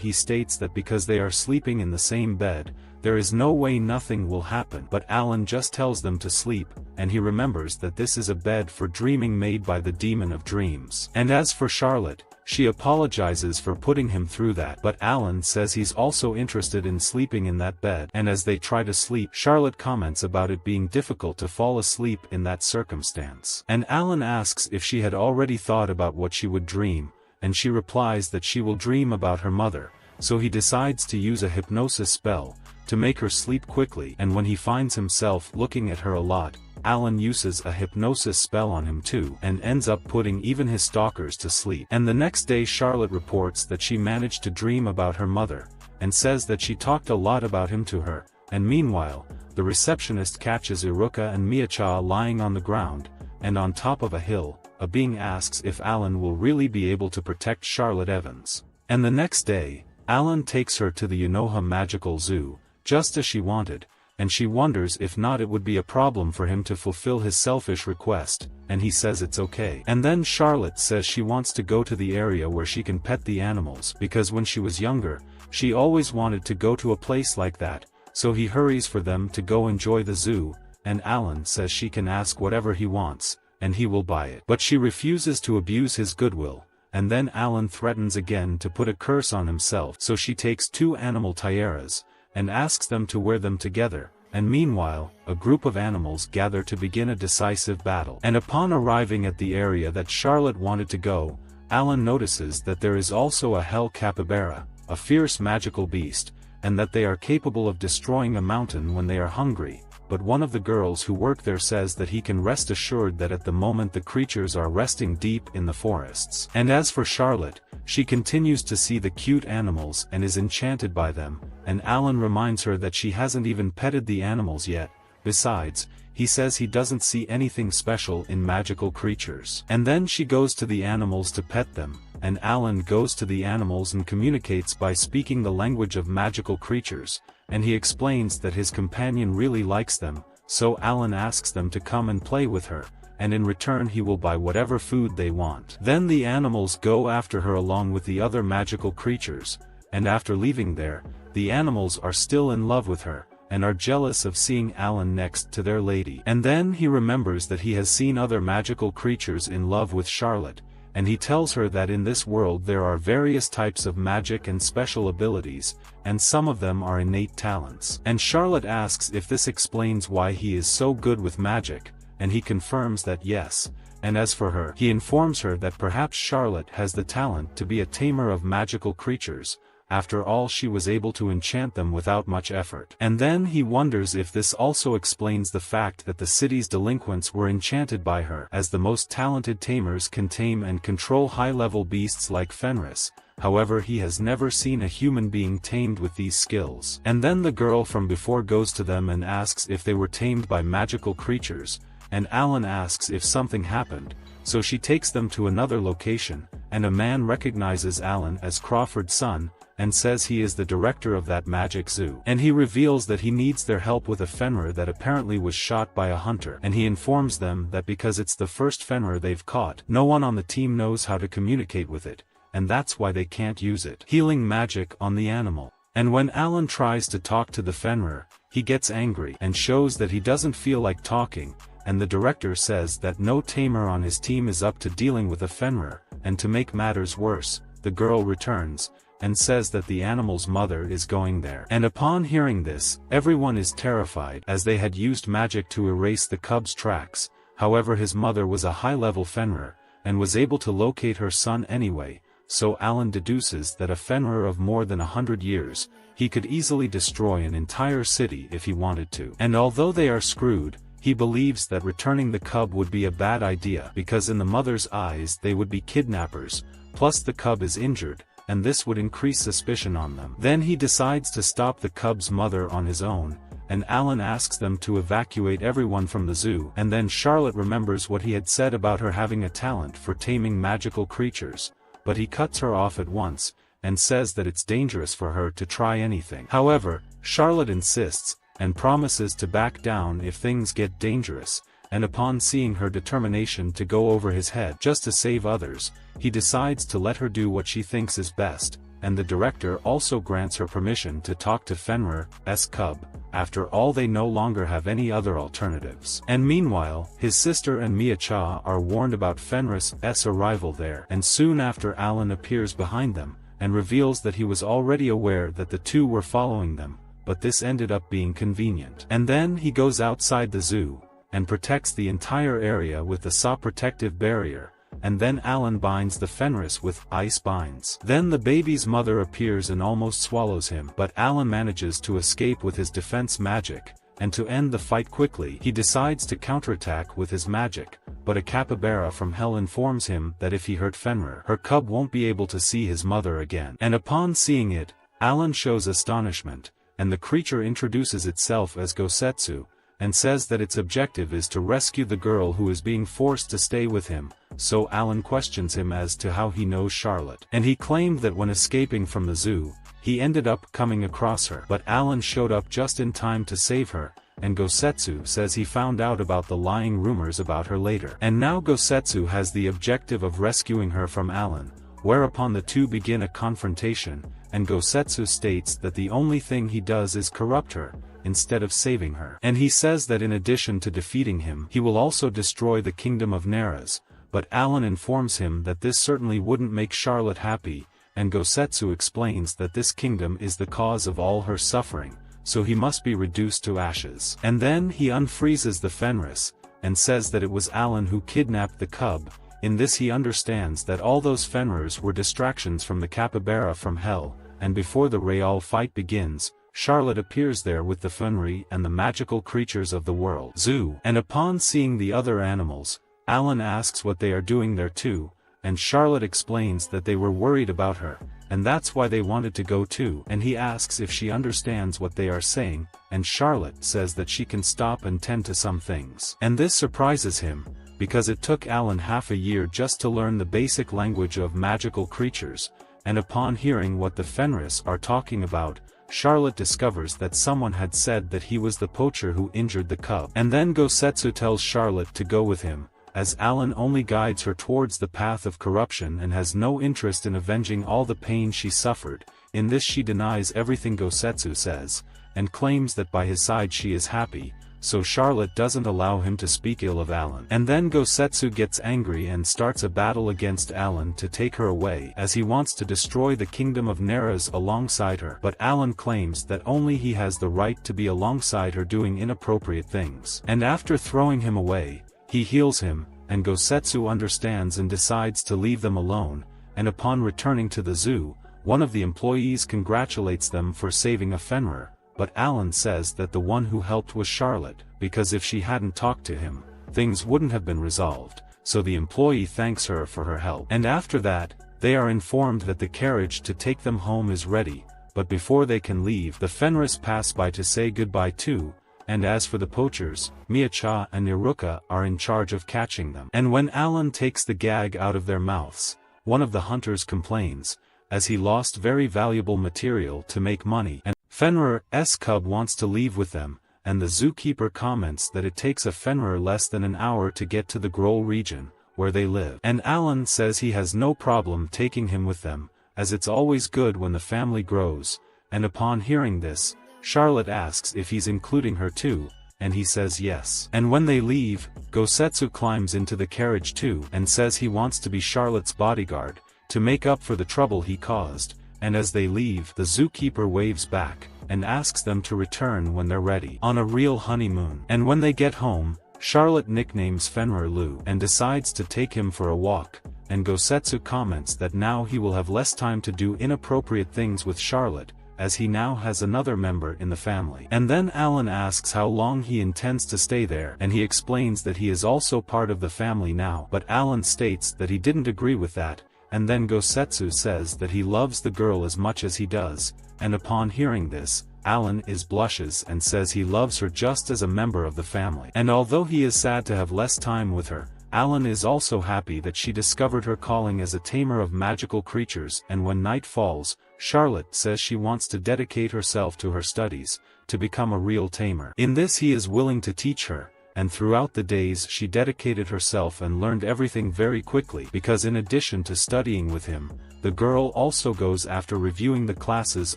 he states that because they are sleeping in the same bed, there is no way nothing will happen. But Alan just tells them to sleep, and he remembers that this is a bed for dreaming made by the demon of dreams. And as for Charlotte, she apologizes for putting him through that, but Alan says he's also interested in sleeping in that bed, and as they try to sleep, Charlotte comments about it being difficult to fall asleep in that circumstance. And Alan asks if she had already thought about what she would dream, and she replies that she will dream about her mother, so he decides to use a hypnosis spell to make her sleep quickly, and when he finds himself looking at her a lot, Alan uses a hypnosis spell on him too, and ends up putting even his stalkers to sleep. And the next day Charlotte reports that she managed to dream about her mother, and says that she talked a lot about him to her, and meanwhile, the receptionist catches Iruka and Miyacha lying on the ground, and on top of a hill, a being asks if Alan will really be able to protect Charlotte Evans. And the next day, Alan takes her to the Unoha Magical Zoo, just as she wanted, and she wonders if not it would be a problem for him to fulfill his selfish request, and he says it's okay. And then Charlotte says she wants to go to the area where she can pet the animals because when she was younger, she always wanted to go to a place like that, so he hurries for them to go enjoy the zoo, and Alan says she can ask whatever he wants, and he will buy it. But she refuses to abuse his goodwill, and then Alan threatens again to put a curse on himself, so she takes 2 animal tiaras, and asks them to wear them together, and meanwhile, a group of animals gather to begin a decisive battle. And upon arriving at the area that Charlotte wanted to go, Alan notices that there is also a hell capybara, a fierce magical beast, and that they are capable of destroying a mountain when they are hungry. But one of the girls who work there says that he can rest assured that at the moment the creatures are resting deep in the forests. And as for Charlotte, she continues to see the cute animals and is enchanted by them, and Alan reminds her that she hasn't even petted the animals yet. Besides, he says he doesn't see anything special in magical creatures. And then she goes to the animals to pet them, and Alan goes to the animals and communicates by speaking the language of magical creatures, and he explains that his companion really likes them, so Alan asks them to come and play with her, and in return he will buy whatever food they want. Then the animals go after her along with the other magical creatures, and after leaving there, the animals are still in love with her, and are jealous of seeing Alan next to their lady. And then he remembers that he has seen other magical creatures in love with Charlotte, and he tells her that in this world there are various types of magic and special abilities, and some of them are innate talents. And Charlotte asks if this explains why he is so good with magic, and he confirms that yes, and as for her, he informs her that perhaps Charlotte has the talent to be a tamer of magical creatures. After all, she was able to enchant them without much effort. And then he wonders if this also explains the fact that the city's delinquents were enchanted by her, as the most talented tamers can tame and control high-level beasts like Fenris. However, he has never seen a human being tamed with these skills. And then the girl from before goes to them and asks if they were tamed by magical creatures, and Alan asks if something happened, so she takes them to another location, and a man recognizes Alan as Crawford's son, and says he is the director of that magic zoo. And he reveals that he needs their help with a Fenrir that apparently was shot by a hunter, and he informs them that because it's the first Fenrir they've caught, no one on the team knows how to communicate with it, and that's why they can't use it. Healing magic on the animal. And when Alan tries to talk to the Fenrir, he gets angry and shows that he doesn't feel like talking, and the director says that no tamer on his team is up to dealing with a Fenrir, and to make matters worse, the girl returns, and says that the animal's mother is going there. And upon hearing this, everyone is terrified as they had used magic to erase the cub's tracks. However, his mother was a high-level Fenrir, and was able to locate her son anyway, so Alan deduces that a Fenrir of more than 100 years, he could easily destroy an entire city if he wanted to. And although they are screwed, he believes that returning the cub would be a bad idea because in the mother's eyes they would be kidnappers, plus the cub is injured, and this would increase suspicion on them. Then he decides to stop the cub's mother on his own, and Alan asks them to evacuate everyone from the zoo. And then Charlotte remembers what he had said about her having a talent for taming magical creatures, but he cuts her off at once, and says that it's dangerous for her to try anything. However, Charlotte insists, and promises to back down if things get dangerous, and upon seeing her determination to go over his head just to save others, he decides to let her do what she thinks is best, and the director also grants her permission to talk to Fenrir's cub. After all, they no longer have any other alternatives. And meanwhile, his sister and Mia-cha are warned about Fenrir's arrival there, and soon after Alan appears behind them, and reveals that he was already aware that the two were following them, but this ended up being convenient. And then he goes outside the zoo, and protects the entire area with the saw protective barrier, and then Alan binds the Fenris with ice binds. Then the baby's mother appears and almost swallows him, but Alan manages to escape with his defense magic, and to end the fight quickly he decides to counterattack with his magic, but a capybara from hell informs him that if he hurt Fenrir, her cub won't be able to see his mother again. And upon seeing it, Alan shows astonishment, and the creature introduces itself as Gosetsu, and says that its objective is to rescue the girl who is being forced to stay with him. So Alan questions him as to how he knows Charlotte, and he claimed that when escaping from the zoo, he ended up coming across her, but Alan showed up just in time to save her, and Gosetsu says he found out about the lying rumors about her later. And now Gosetsu has the objective of rescuing her from Alan, whereupon the two begin a confrontation, and Gosetsu states that the only thing he does is corrupt her, instead of saving her. And he says that in addition to defeating him, he will also destroy the kingdom of Neras, but Alan informs him that this certainly wouldn't make Charlotte happy, and Gosetsu explains that this kingdom is the cause of all her suffering, so he must be reduced to ashes. And then he unfreezes the Fenris, and says that it was Alan who kidnapped the cub. In this he understands that all those Fenrirs were distractions from the capybara from hell, and before the real fight begins, Charlotte appears there with the Fenrir and the magical creatures of the world zoo. And upon seeing the other animals, Alan asks what they are doing there too, and Charlotte explains that they were worried about her, and that's why they wanted to go too. And he asks if she understands what they are saying, and Charlotte says that she can stop and tend to some things. And this surprises him, because it took Alan half a year just to learn the basic language of magical creatures, and upon hearing what the Fenris are talking about, Charlotte discovers that someone had said that he was the poacher who injured the cub. And then Gosetsu tells Charlotte to go with him, as Alan only guides her towards the path of corruption and has no interest in avenging all the pain she suffered. In this she denies everything Gosetsu says, and claims that by his side she is happy, so Charlotte doesn't allow him to speak ill of Alan. And then Gosetsu gets angry and starts a battle against Alan to take her away, as he wants to destroy the kingdom of Neras alongside her. But Alan claims that only he has the right to be alongside her doing inappropriate things. And after throwing him away, he heals him, and Gosetsu understands and decides to leave them alone, and upon returning to the zoo, one of the employees congratulates them for saving a Fenrir. But Alan says that the one who helped was Charlotte, because if she hadn't talked to him, things wouldn't have been resolved, so the employee thanks her for her help. And after that, they are informed that the carriage to take them home is ready, but before they can leave, the Fenris pass by to say goodbye too, and as for the poachers, Mia-cha and Iruka are in charge of catching them. And when Alan takes the gag out of their mouths, one of the hunters complains, as he lost very valuable material to make money, and Fenrir's cub wants to leave with them, and the zookeeper comments that it takes a Fenrir less than an hour to get to the Groll region, where they live. And Alan says he has no problem taking him with them, as it's always good when the family grows, and upon hearing this, Charlotte asks if he's including her too, and he says yes. And when they leave, Gosetsu climbs into the carriage too, and says he wants to be Charlotte's bodyguard, to make up for the trouble he caused. And as they leave, the zookeeper waves back, and asks them to return when they're ready, on a real honeymoon. And when they get home, Charlotte nicknames Fenrir Lou, and decides to take him for a walk, and Gosetsu comments that now he will have less time to do inappropriate things with Charlotte, as he now has another member in the family. And then Alan asks how long he intends to stay there, and he explains that he is also part of the family now, but Alan states that he didn't agree with that. And then Gosetsu says that he loves the girl as much as he does, and upon hearing this, Alan blushes and says he loves her just as a member of the family. And although he is sad to have less time with her, Alan is also happy that she discovered her calling as a tamer of magical creatures. And when night falls, Charlotte says she wants to dedicate herself to her studies, to become a real tamer. In this he is willing to teach her, and throughout the days she dedicated herself and learned everything very quickly because in addition to studying with him, the girl also goes after reviewing the classes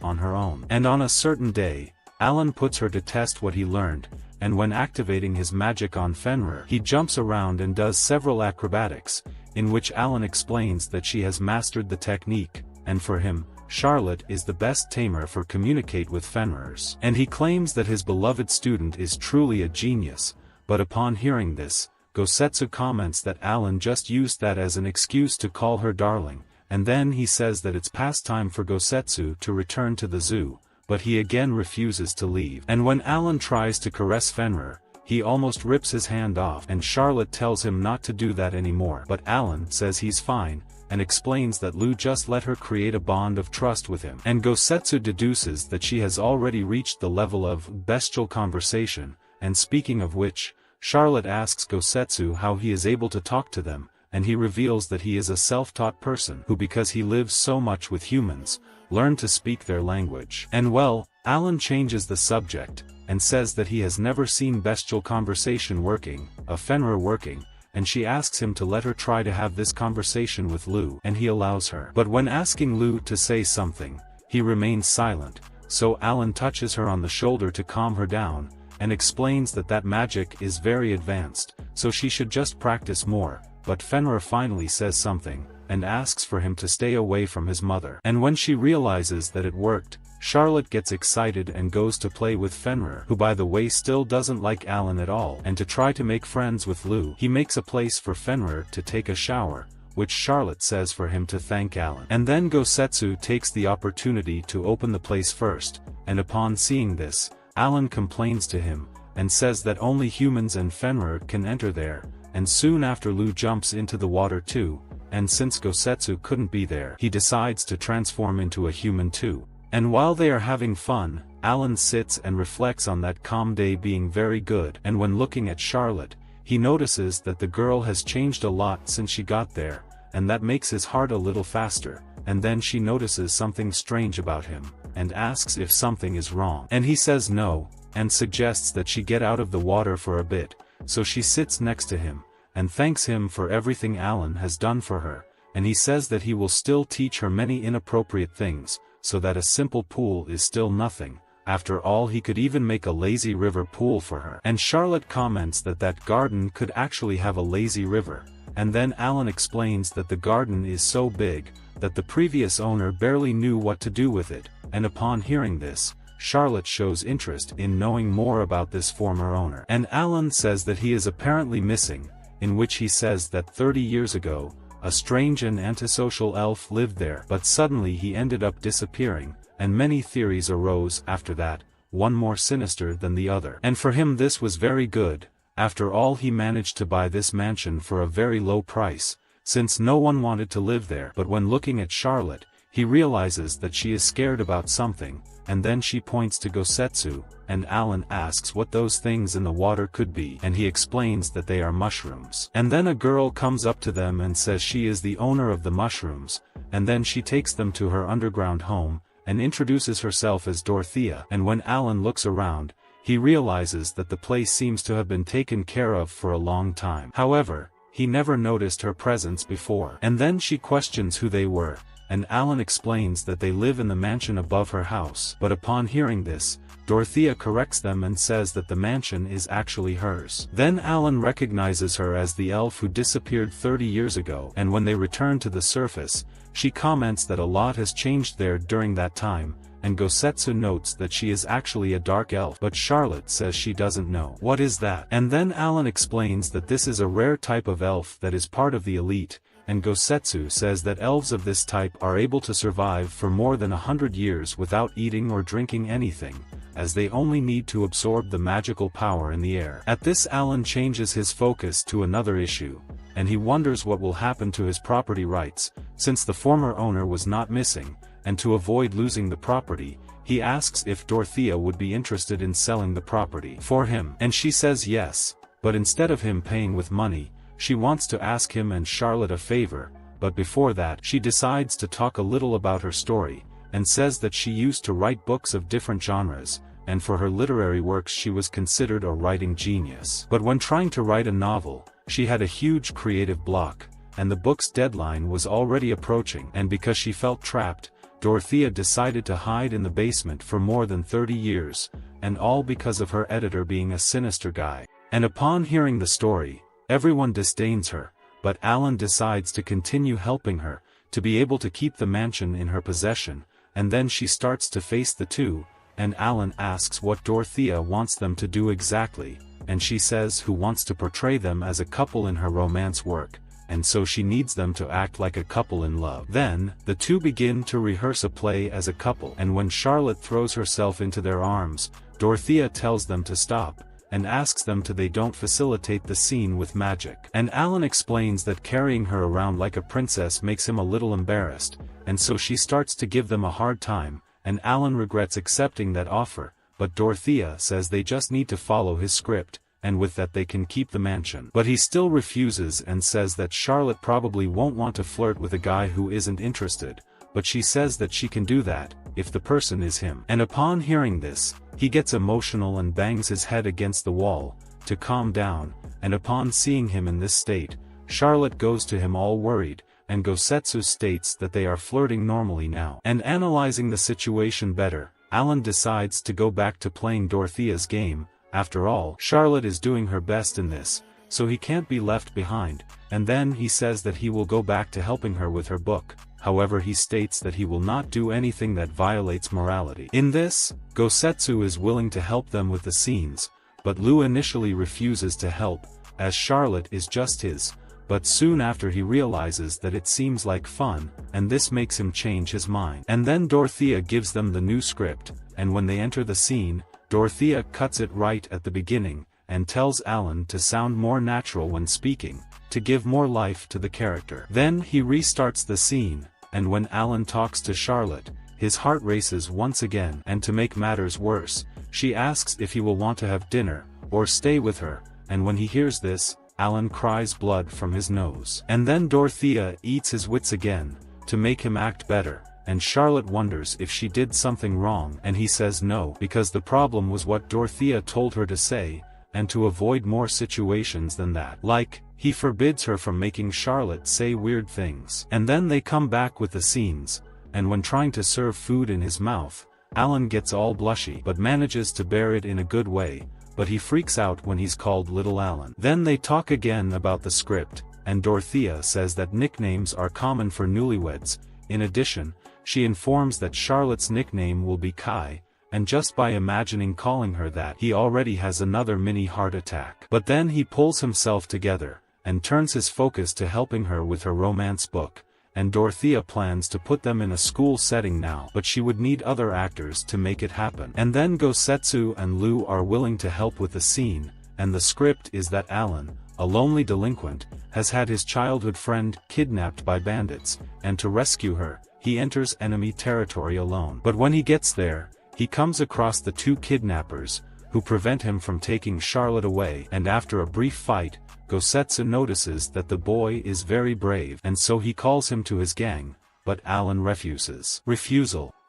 on her own. And on a certain day, Alan puts her to test what he learned, and when activating his magic on Fenrir, he jumps around and does several acrobatics, in which Alan explains that she has mastered the technique, and for him, Charlotte is the best tamer for communicate with Fenrirs. And he claims that his beloved student is truly a genius, but upon hearing this, Gosetsu comments that Alan just used that as an excuse to call her darling, and then he says that it's past time for Gosetsu to return to the zoo, but he again refuses to leave. And when Alan tries to caress Fenrir, he almost rips his hand off and Charlotte tells him not to do that anymore. But Alan says he's fine, and explains that Lou just let her create a bond of trust with him. And Gosetsu deduces that she has already reached the level of bestial conversation, and speaking of which, Charlotte asks Gosetsu how he is able to talk to them, and he reveals that he is a self-taught person who, because he lives so much with humans, learned to speak their language. And well, Alan changes the subject, and says that he has never seen bestial conversation working, a Fenrir working, and she asks him to let her try to have this conversation with Lou, and he allows her. But when asking Lou to say something, he remains silent, so Alan touches her on the shoulder to calm her down, and explains that that magic is very advanced, so she should just practice more. But Fenrir finally says something, and asks for him to stay away from his mother. And when she realizes that it worked, Charlotte gets excited and goes to play with Fenrir, who by the way still doesn't like Alan at all, and to try to make friends with Lou, he makes a place for Fenrir to take a shower, which Charlotte says for him to thank Alan. And then Gosetsu takes the opportunity to open the place first, and upon seeing this, Alan complains to him, and says that only humans and Fenrir can enter there, and soon after Lou jumps into the water too, and since Gosetsu couldn't be there, he decides to transform into a human too. And while they are having fun, Alan sits and reflects on that calm day being very good, and when looking at Charlotte, he notices that the girl has changed a lot since she got there, and that makes his heart a little faster, and then she notices something strange about him, and asks if something is wrong. And he says no, and suggests that she get out of the water for a bit, so she sits next to him, and thanks him for everything Alan has done for her, and he says that he will still teach her many inappropriate things, so that a simple pool is still nothing. After all, he could even make a lazy river pool for her. And Charlotte comments that that garden could actually have a lazy river, and then Alan explains that the garden is so big, that the previous owner barely knew what to do with it, and upon hearing this, Charlotte shows interest in knowing more about this former owner. And Alan says that he is apparently missing, in which he says that 30 years ago, a strange and antisocial elf lived there, but suddenly he ended up disappearing, and many theories arose after that, one more sinister than the other. And for him this was very good. After all, he managed to buy this mansion for a very low price, since no one wanted to live there. But when looking at Charlotte, he realizes that she is scared about something, and then she points to Gosetsu, and Alan asks what those things in the water could be, and he explains that they are mushrooms. And then a girl comes up to them and says she is the owner of the mushrooms, and then she takes them to her underground home, and introduces herself as Dorothea. And when Alan looks around, he realizes that the place seems to have been taken care of for a long time. However, he never noticed her presence before. And then she questions who they were, and Alan explains that they live in the mansion above her house. But upon hearing this, Dorothea corrects them and says that the mansion is actually hers. Then Alan recognizes her as the elf who disappeared 30 years ago, and when they return to the surface, she comments that a lot has changed there during that time, and Gosetsu notes that she is actually a dark elf, but Charlotte says she doesn't know. What is that? And then Alan explains that this is a rare type of elf that is part of the elite, and Gosetsu says that elves of this type are able to survive for more than 100 years without eating or drinking anything, as they only need to absorb the magical power in the air. At this, Alan changes his focus to another issue, and he wonders what will happen to his property rights, since the former owner was not missing, and to avoid losing the property, he asks if Dorothea would be interested in selling the property for him, and she says yes, but instead of him paying with money, she wants to ask him and Charlotte a favor, but before that she decides to talk a little about her story, and says that she used to write books of different genres, and for her literary works she was considered a writing genius. But when trying to write a novel, she had a huge creative block, and the book's deadline was already approaching, and because she felt trapped, Dorothea decided to hide in the basement for more than 30 years, and all because of her editor being a sinister guy. And upon hearing the story, everyone disdains her, but Alan decides to continue helping her, to be able to keep the mansion in her possession, and then she starts to face the two, and Alan asks what Dorothea wants them to do exactly, and she says who wants to portray them as a couple in her romance work, and so she needs them to act like a couple in love. Then, the two begin to rehearse a play as a couple, and when Charlotte throws herself into their arms, Dorothea tells them to stop, and asks them to they don't facilitate the scene with magic. And Alan explains that carrying her around like a princess makes him a little embarrassed, and so she starts to give them a hard time, and Alan regrets accepting that offer, but Dorothea says they just need to follow his script, and with that they can keep the mansion. But he still refuses and says that Charlotte probably won't want to flirt with a guy who isn't interested, but she says that she can do that, if the person is him. And upon hearing this, he gets emotional and bangs his head against the wall, to calm down, and upon seeing him in this state, Charlotte goes to him all worried, and Gosetsu states that they are flirting normally now. And analyzing the situation better, Alan decides to go back to playing Dorothea's game. After all, Charlotte is doing her best in this, so he can't be left behind, and then he says that he will go back to helping her with her book. However, he states that he will not do anything that violates morality. In this, Gosetsu is willing to help them with the scenes, but Lou initially refuses to help, as Charlotte is just his, but soon after he realizes that it seems like fun, and this makes him change his mind. And then Dorothea gives them the new script, and when they enter the scene, Dorothea cuts it right at the beginning, and tells Alan to sound more natural when speaking, to give more life to the character. Then he restarts the scene, and when Alan talks to Charlotte, his heart races once again, and to make matters worse, she asks if he will want to have dinner, or stay with her, and when he hears this, Alan cries blood from his nose. And then Dorothea eats his wits again, to make him act better, and Charlotte wonders if she did something wrong, and he says no, because the problem was what Dorothea told her to say, and to avoid more situations than that. Like, he forbids her from making Charlotte say weird things. And then they come back with the scenes, and when trying to serve food in his mouth, Alan gets all blushy but manages to bear it in a good way, but he freaks out when he's called Little Alan. Then they talk again about the script, and Dorothea says that nicknames are common for newlyweds. In addition, she informs that Charlotte's nickname will be Kai, and just by imagining calling her that, he already has another mini heart attack. But then he pulls himself together, and turns his focus to helping her with her romance book, and Dorothea plans to put them in a school setting now, but she would need other actors to make it happen. And then Gosetsu and Lou are willing to help with the scene, and the script is that Alan, a lonely delinquent, has had his childhood friend kidnapped by bandits, and to rescue her, he enters enemy territory alone. But when he gets there, he comes across the two kidnappers, who prevent him from taking Charlotte away, and after a brief fight, Gosetsu notices that the boy is very brave, and so he calls him to his gang, but Alan refuses.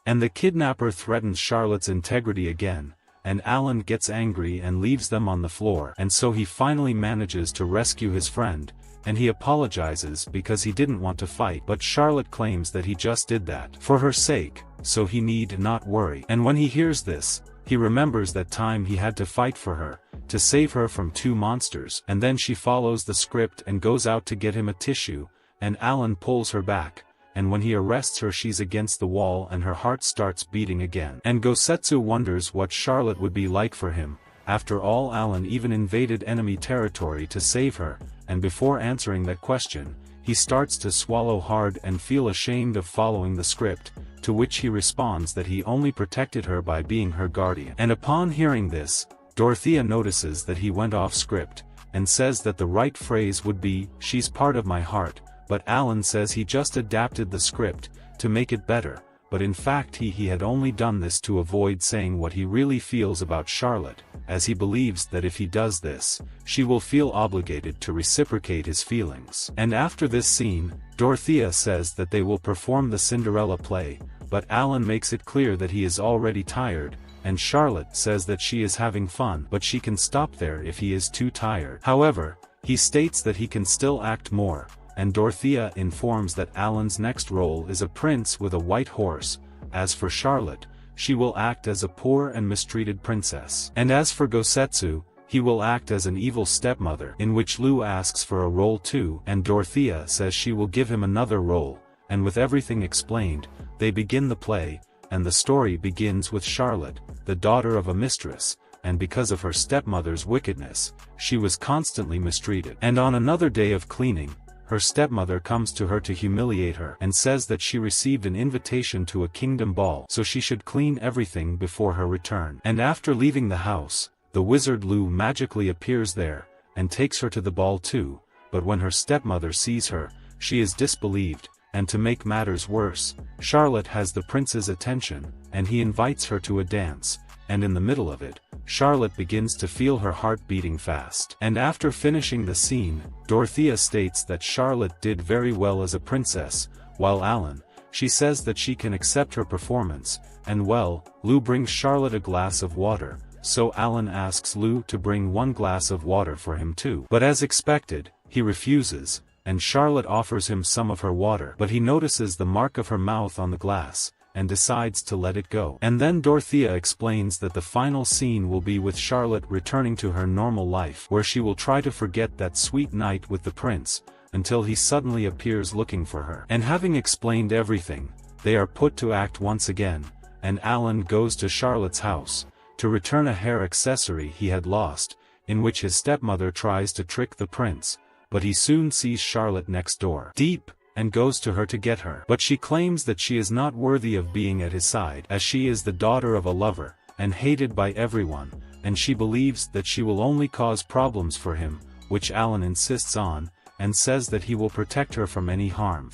And the kidnapper threatens Charlotte's integrity again, and Alan gets angry and leaves them on the floor, and so he finally manages to rescue his friend, and he apologizes because he didn't want to fight, but Charlotte claims that he just did that for her sake, so he need not worry. And when he hears this, he remembers that time he had to fight for her, to save her from two monsters, and then she follows the script and goes out to get him a tissue, and Alan pulls her back, and when he arrests her she's against the wall and her heart starts beating again. And Gosetsu wonders what Charlotte would be like for him. After all, Alan even invaded enemy territory to save her, and before answering that question, he starts to swallow hard and feel ashamed of following the script, to which he responds that he only protected her by being her guardian. And upon hearing this, Dorothea notices that he went off script, and says that the right phrase would be, "She's part of my heart," but Alan says he just adapted the script, to make it better, but in fact he had only done this to avoid saying what he really feels about Charlotte, as he believes that if he does this, she will feel obligated to reciprocate his feelings. And after this scene, Dorothea says that they will perform the Cinderella play, but Alan makes it clear that he is already tired, and Charlotte says that she is having fun but she can stop there if he is too tired. However, he states that he can still act more, and Dorothea informs that Alan's next role is a prince with a white horse. As for Charlotte, she will act as a poor and mistreated princess. And as for Gosetsu, he will act as an evil stepmother, in which Lou asks for a role too, and Dorothea says she will give him another role, and with everything explained, they begin the play, and the story begins with Charlotte, the daughter of a mistress, and because of her stepmother's wickedness, she was constantly mistreated. And on another day of cleaning, her stepmother comes to her to humiliate her and says that she received an invitation to a kingdom ball so she should clean everything before her return. And after leaving the house, the wizard Lou magically appears there, and takes her to the ball too, but when her stepmother sees her, she is disbelieved, and to make matters worse, Charlotte has the prince's attention, and he invites her to a dance, and in the middle of it, Charlotte begins to feel her heart beating fast. And after finishing the scene, Dorothea states that Charlotte did very well as a princess, while Alan, she says that she can accept her performance, and well, Lou brings Charlotte a glass of water, so Alan asks Lou to bring 1 glass of water for him too. But as expected, he refuses, and Charlotte offers him some of her water, but he notices the mark of her mouth on the glass, and decides to let it go. And then Dorothea explains that the final scene will be with Charlotte returning to her normal life, where she will try to forget that sweet night with the prince, until he suddenly appears looking for her. And having explained everything, they are put to act once again, and Alan goes to Charlotte's house, to return a hair accessory he had lost, in which his stepmother tries to trick the prince, but he soon sees Charlotte next door, deep, and goes to her to get her. But she claims that she is not worthy of being at his side, as she is the daughter of a lover, and hated by everyone, and she believes that she will only cause problems for him, which Alan insists on, and says that he will protect her from any harm.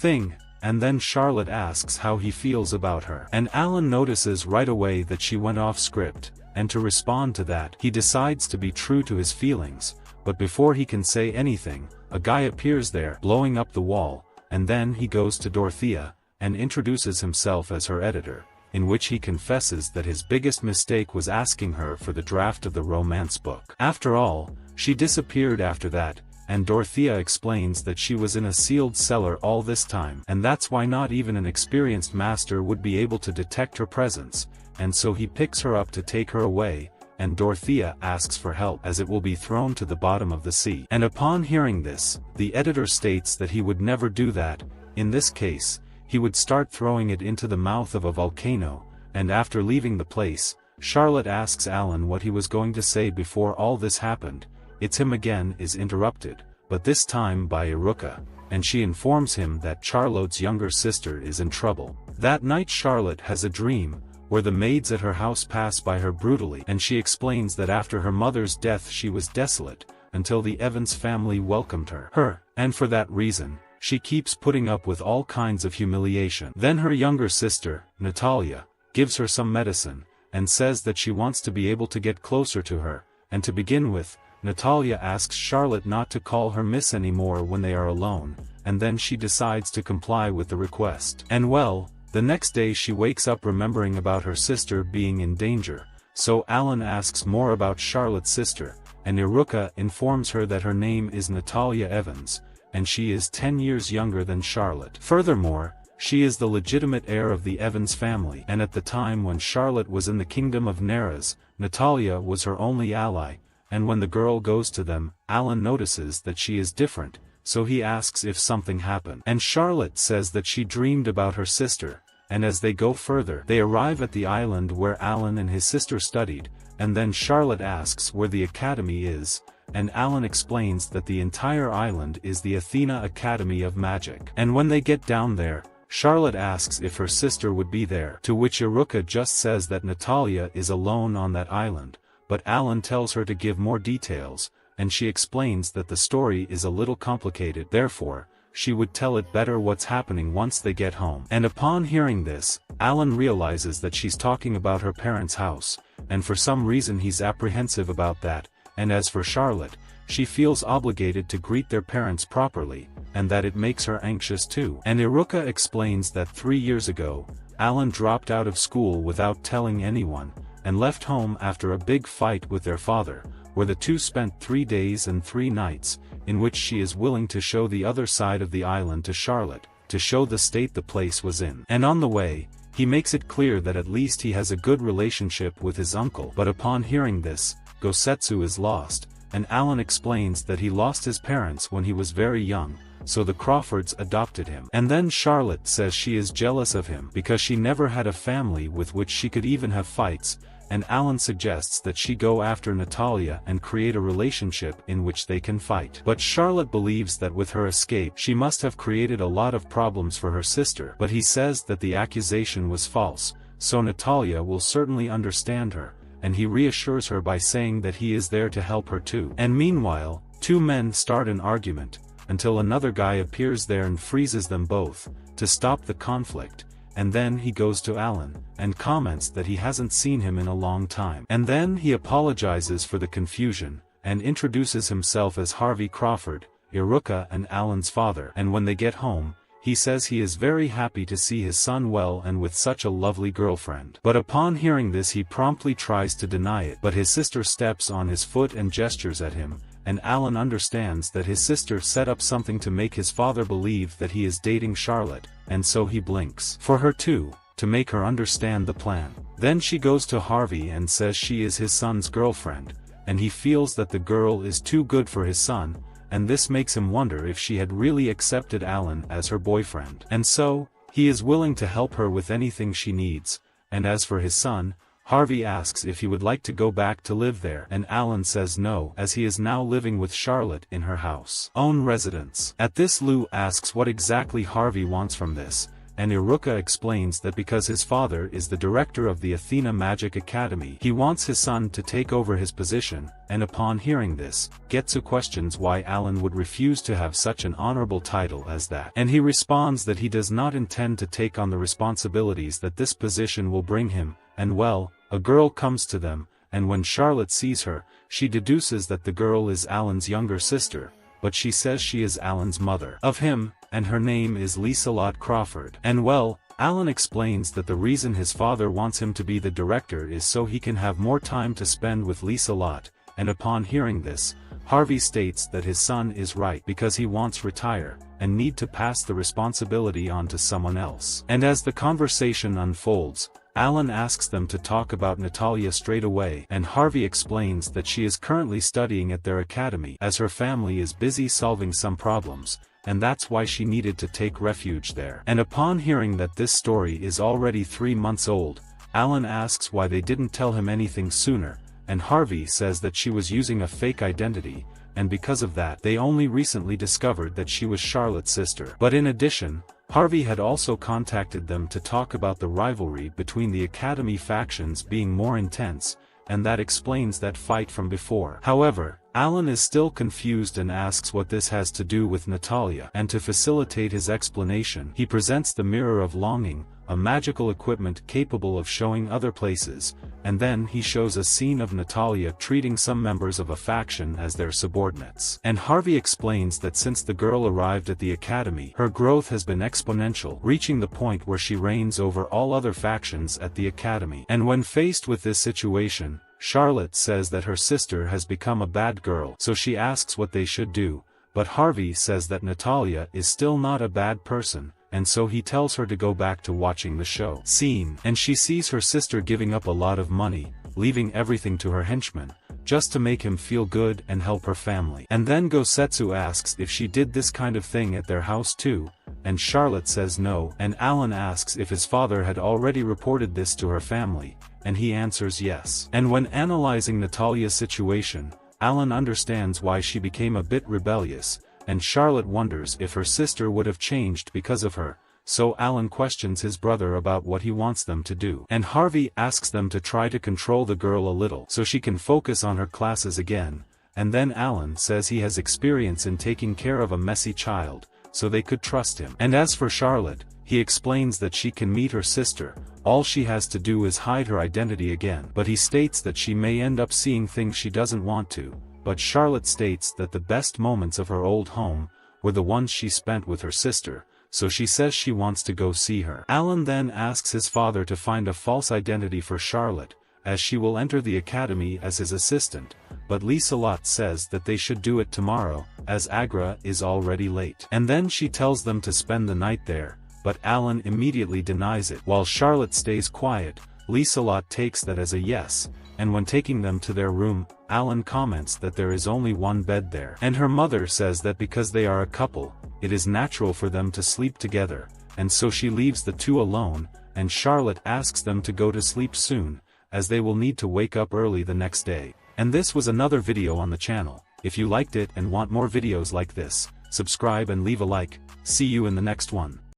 And then Charlotte asks how he feels about her, and Alan notices right away that she went off script, and to respond to that, he decides to be true to his feelings, but before he can say anything, a guy appears there, blowing up the wall, and then he goes to Dorothea, and introduces himself as her editor, in which he confesses that his biggest mistake was asking her for the draft of the romance book. After all, she disappeared after that, and Dorothea explains that she was in a sealed cellar all this time, and that's why not even an experienced master would be able to detect her presence, and so he picks her up to take her away, and Dorothea asks for help as it will be thrown to the bottom of the sea. And upon hearing this, the editor states that he would never do that. In this case, he would start throwing it into the mouth of a volcano, and after leaving the place, Charlotte asks Alan what he was going to say before all this happened. It's him again is interrupted, but this time by Iruka, and she informs him that Charlotte's younger sister is in trouble. That night Charlotte has a dream, where the maids at her house pass by her brutally, and she explains that after her mother's death she was desolate, until the Evans family welcomed her, and for that reason, she keeps putting up with all kinds of humiliation. Then her younger sister, Natalia, gives her some medicine, and says that she wants to be able to get closer to her, and to begin with, Natalia asks Charlotte not to call her miss anymore when they are alone, and then she decides to comply with the request. And well, the next day she wakes up remembering about her sister being in danger, so Alan asks more about Charlotte's sister, and Iruka informs her that her name is Natalia Evans, and she is 10 years younger than Charlotte. Furthermore, she is the legitimate heir of the Evans family, and at the time when Charlotte was in the kingdom of Neraz, Natalia was her only ally, and when the girl goes to them, Alan notices that she is different, so he asks if something happened. And Charlotte says that she dreamed about her sister, and as they go further, they arrive at the island where Alan and his sister studied, and then Charlotte asks where the academy is, and Alan explains that the entire island is the Athena Academy of Magic. And when they get down there, Charlotte asks if her sister would be there, to which Iruka just says that Natalia is alone on that island, but Alan tells her to give more details, and she explains that the story is a little complicated, therefore, she would tell it better what's happening once they get home. And upon hearing this, Alan realizes that she's talking about her parents' house, and for some reason he's apprehensive about that, and as for Charlotte, she feels obligated to greet their parents properly, and that it makes her anxious too. And Iruka explains that 3 years ago, Alan dropped out of school without telling anyone, and left home after a big fight with their father, where the two spent 3 days and 3 nights, in which she is willing to show the other side of the island to Charlotte, to show the state the place was in. And on the way, he makes it clear that at least he has a good relationship with his uncle. But upon hearing this, Gosetsu is lost, and Alan explains that he lost his parents when he was very young, so the Crawfords adopted him. And then Charlotte says she is jealous of him because she never had a family with which she could even have fights, and Alan suggests that she go after Natalia and create a relationship in which they can fight. But Charlotte believes that with her escape she must have created a lot of problems for her sister, but he says that the accusation was false, so Natalia will certainly understand her, and he reassures her by saying that he is there to help her too. And meanwhile, two men start an argument, until another guy appears there and freezes them both, to stop the conflict. And then he goes to Alan, and comments that he hasn't seen him in a long time. And then he apologizes for the confusion, and introduces himself as Harvey Crawford, Iruka and Alan's father. And when they get home, he says he is very happy to see his son well and with such a lovely girlfriend. But upon hearing this he promptly tries to deny it, but his sister steps on his foot and gestures at him, and Alan understands that his sister set up something to make his father believe that he is dating Charlotte, and so he blinks for her too, to make her understand the plan. Then she goes to Harvey and says she is his son's girlfriend, and he feels that the girl is too good for his son, and this makes him wonder if she had really accepted Alan as her boyfriend. And so, he is willing to help her with anything she needs, and as for his son, Harvey asks if he would like to go back to live there, and Alan says no, as he is now living with Charlotte in her house own residence. At this Lou asks what exactly Harvey wants from this, and Iruka explains that because his father is the director of the Athena Magic Academy, he wants his son to take over his position, and upon hearing this, Getsu questions why Alan would refuse to have such an honorable title as that. And he responds that he does not intend to take on the responsibilities that this position will bring him, and well, a girl comes to them, and when Charlotte sees her, she deduces that the girl is Alan's younger sister, but she says she is Alan's mother of him, and her name is Liselot Crawford. And well, Alan explains that the reason his father wants him to be the director is so he can have more time to spend with Liselot, and upon hearing this, Harvey states that his son is right because he wants retire, and need to pass the responsibility on to someone else. And as the conversation unfolds, Alan asks them to talk about Natalia straight away, and Harvey explains that she is currently studying at their academy as her family is busy solving some problems, and that's why she needed to take refuge there. And upon hearing that this story is already 3 months old, Alan asks why they didn't tell him anything sooner, and Harvey says that she was using a fake identity, and because of that they only recently discovered that she was Charlotte's sister. But in addition, Harvey had also contacted them to talk about the rivalry between the Academy factions being more intense, and that explains that fight from before. However, Alan is still confused and asks what this has to do with Natalia, and to facilitate his explanation, he presents the Mirror of Longing, a magical equipment capable of showing other places, and then he shows a scene of Natalia treating some members of a faction as their subordinates. And Harvey explains that since the girl arrived at the academy, her growth has been exponential, reaching the point where she reigns over all other factions at the academy. And when faced with this situation, Charlotte says that her sister has become a bad girl, so she asks what they should do, but Harvey says that Natalia is still not a bad person, and so he tells her to go back to watching the show scene. And she sees her sister giving up a lot of money, leaving everything to her henchman, just to make him feel good and help her family. And then Gosetsu asks if she did this kind of thing at their house too, and Charlotte says no, and Alan asks if his father had already reported this to her family, and he answers yes. And when analyzing Natalia's situation, Alan understands why she became a bit rebellious, and Charlotte wonders if her sister would have changed because of her, so Alan questions his brother about what he wants them to do. And Harvey asks them to try to control the girl a little so she can focus on her classes again, and then Alan says he has experience in taking care of a messy child, so they could trust him. And as for Charlotte, he explains that she can meet her sister, all she has to do is hide her identity again. But he states that she may end up seeing things she doesn't want to, but Charlotte states that the best moments of her old home were the ones she spent with her sister, so she says she wants to go see her. Alan then asks his father to find a false identity for Charlotte, as she will enter the academy as his assistant, but Lieselot says that they should do it tomorrow, as Agra is already late. And then she tells them to spend the night there, but Alan immediately denies it. While Charlotte stays quiet, Lieselot takes that as a yes, and when taking them to their room, Alan comments that there is only one bed there. And her mother says that because they are a couple, it is natural for them to sleep together, and so she leaves the two alone, and Charlotte asks them to go to sleep soon, as they will need to wake up early the next day. And this was another video on the channel. If you liked it and want more videos like this, subscribe and leave a like. See you in the next one.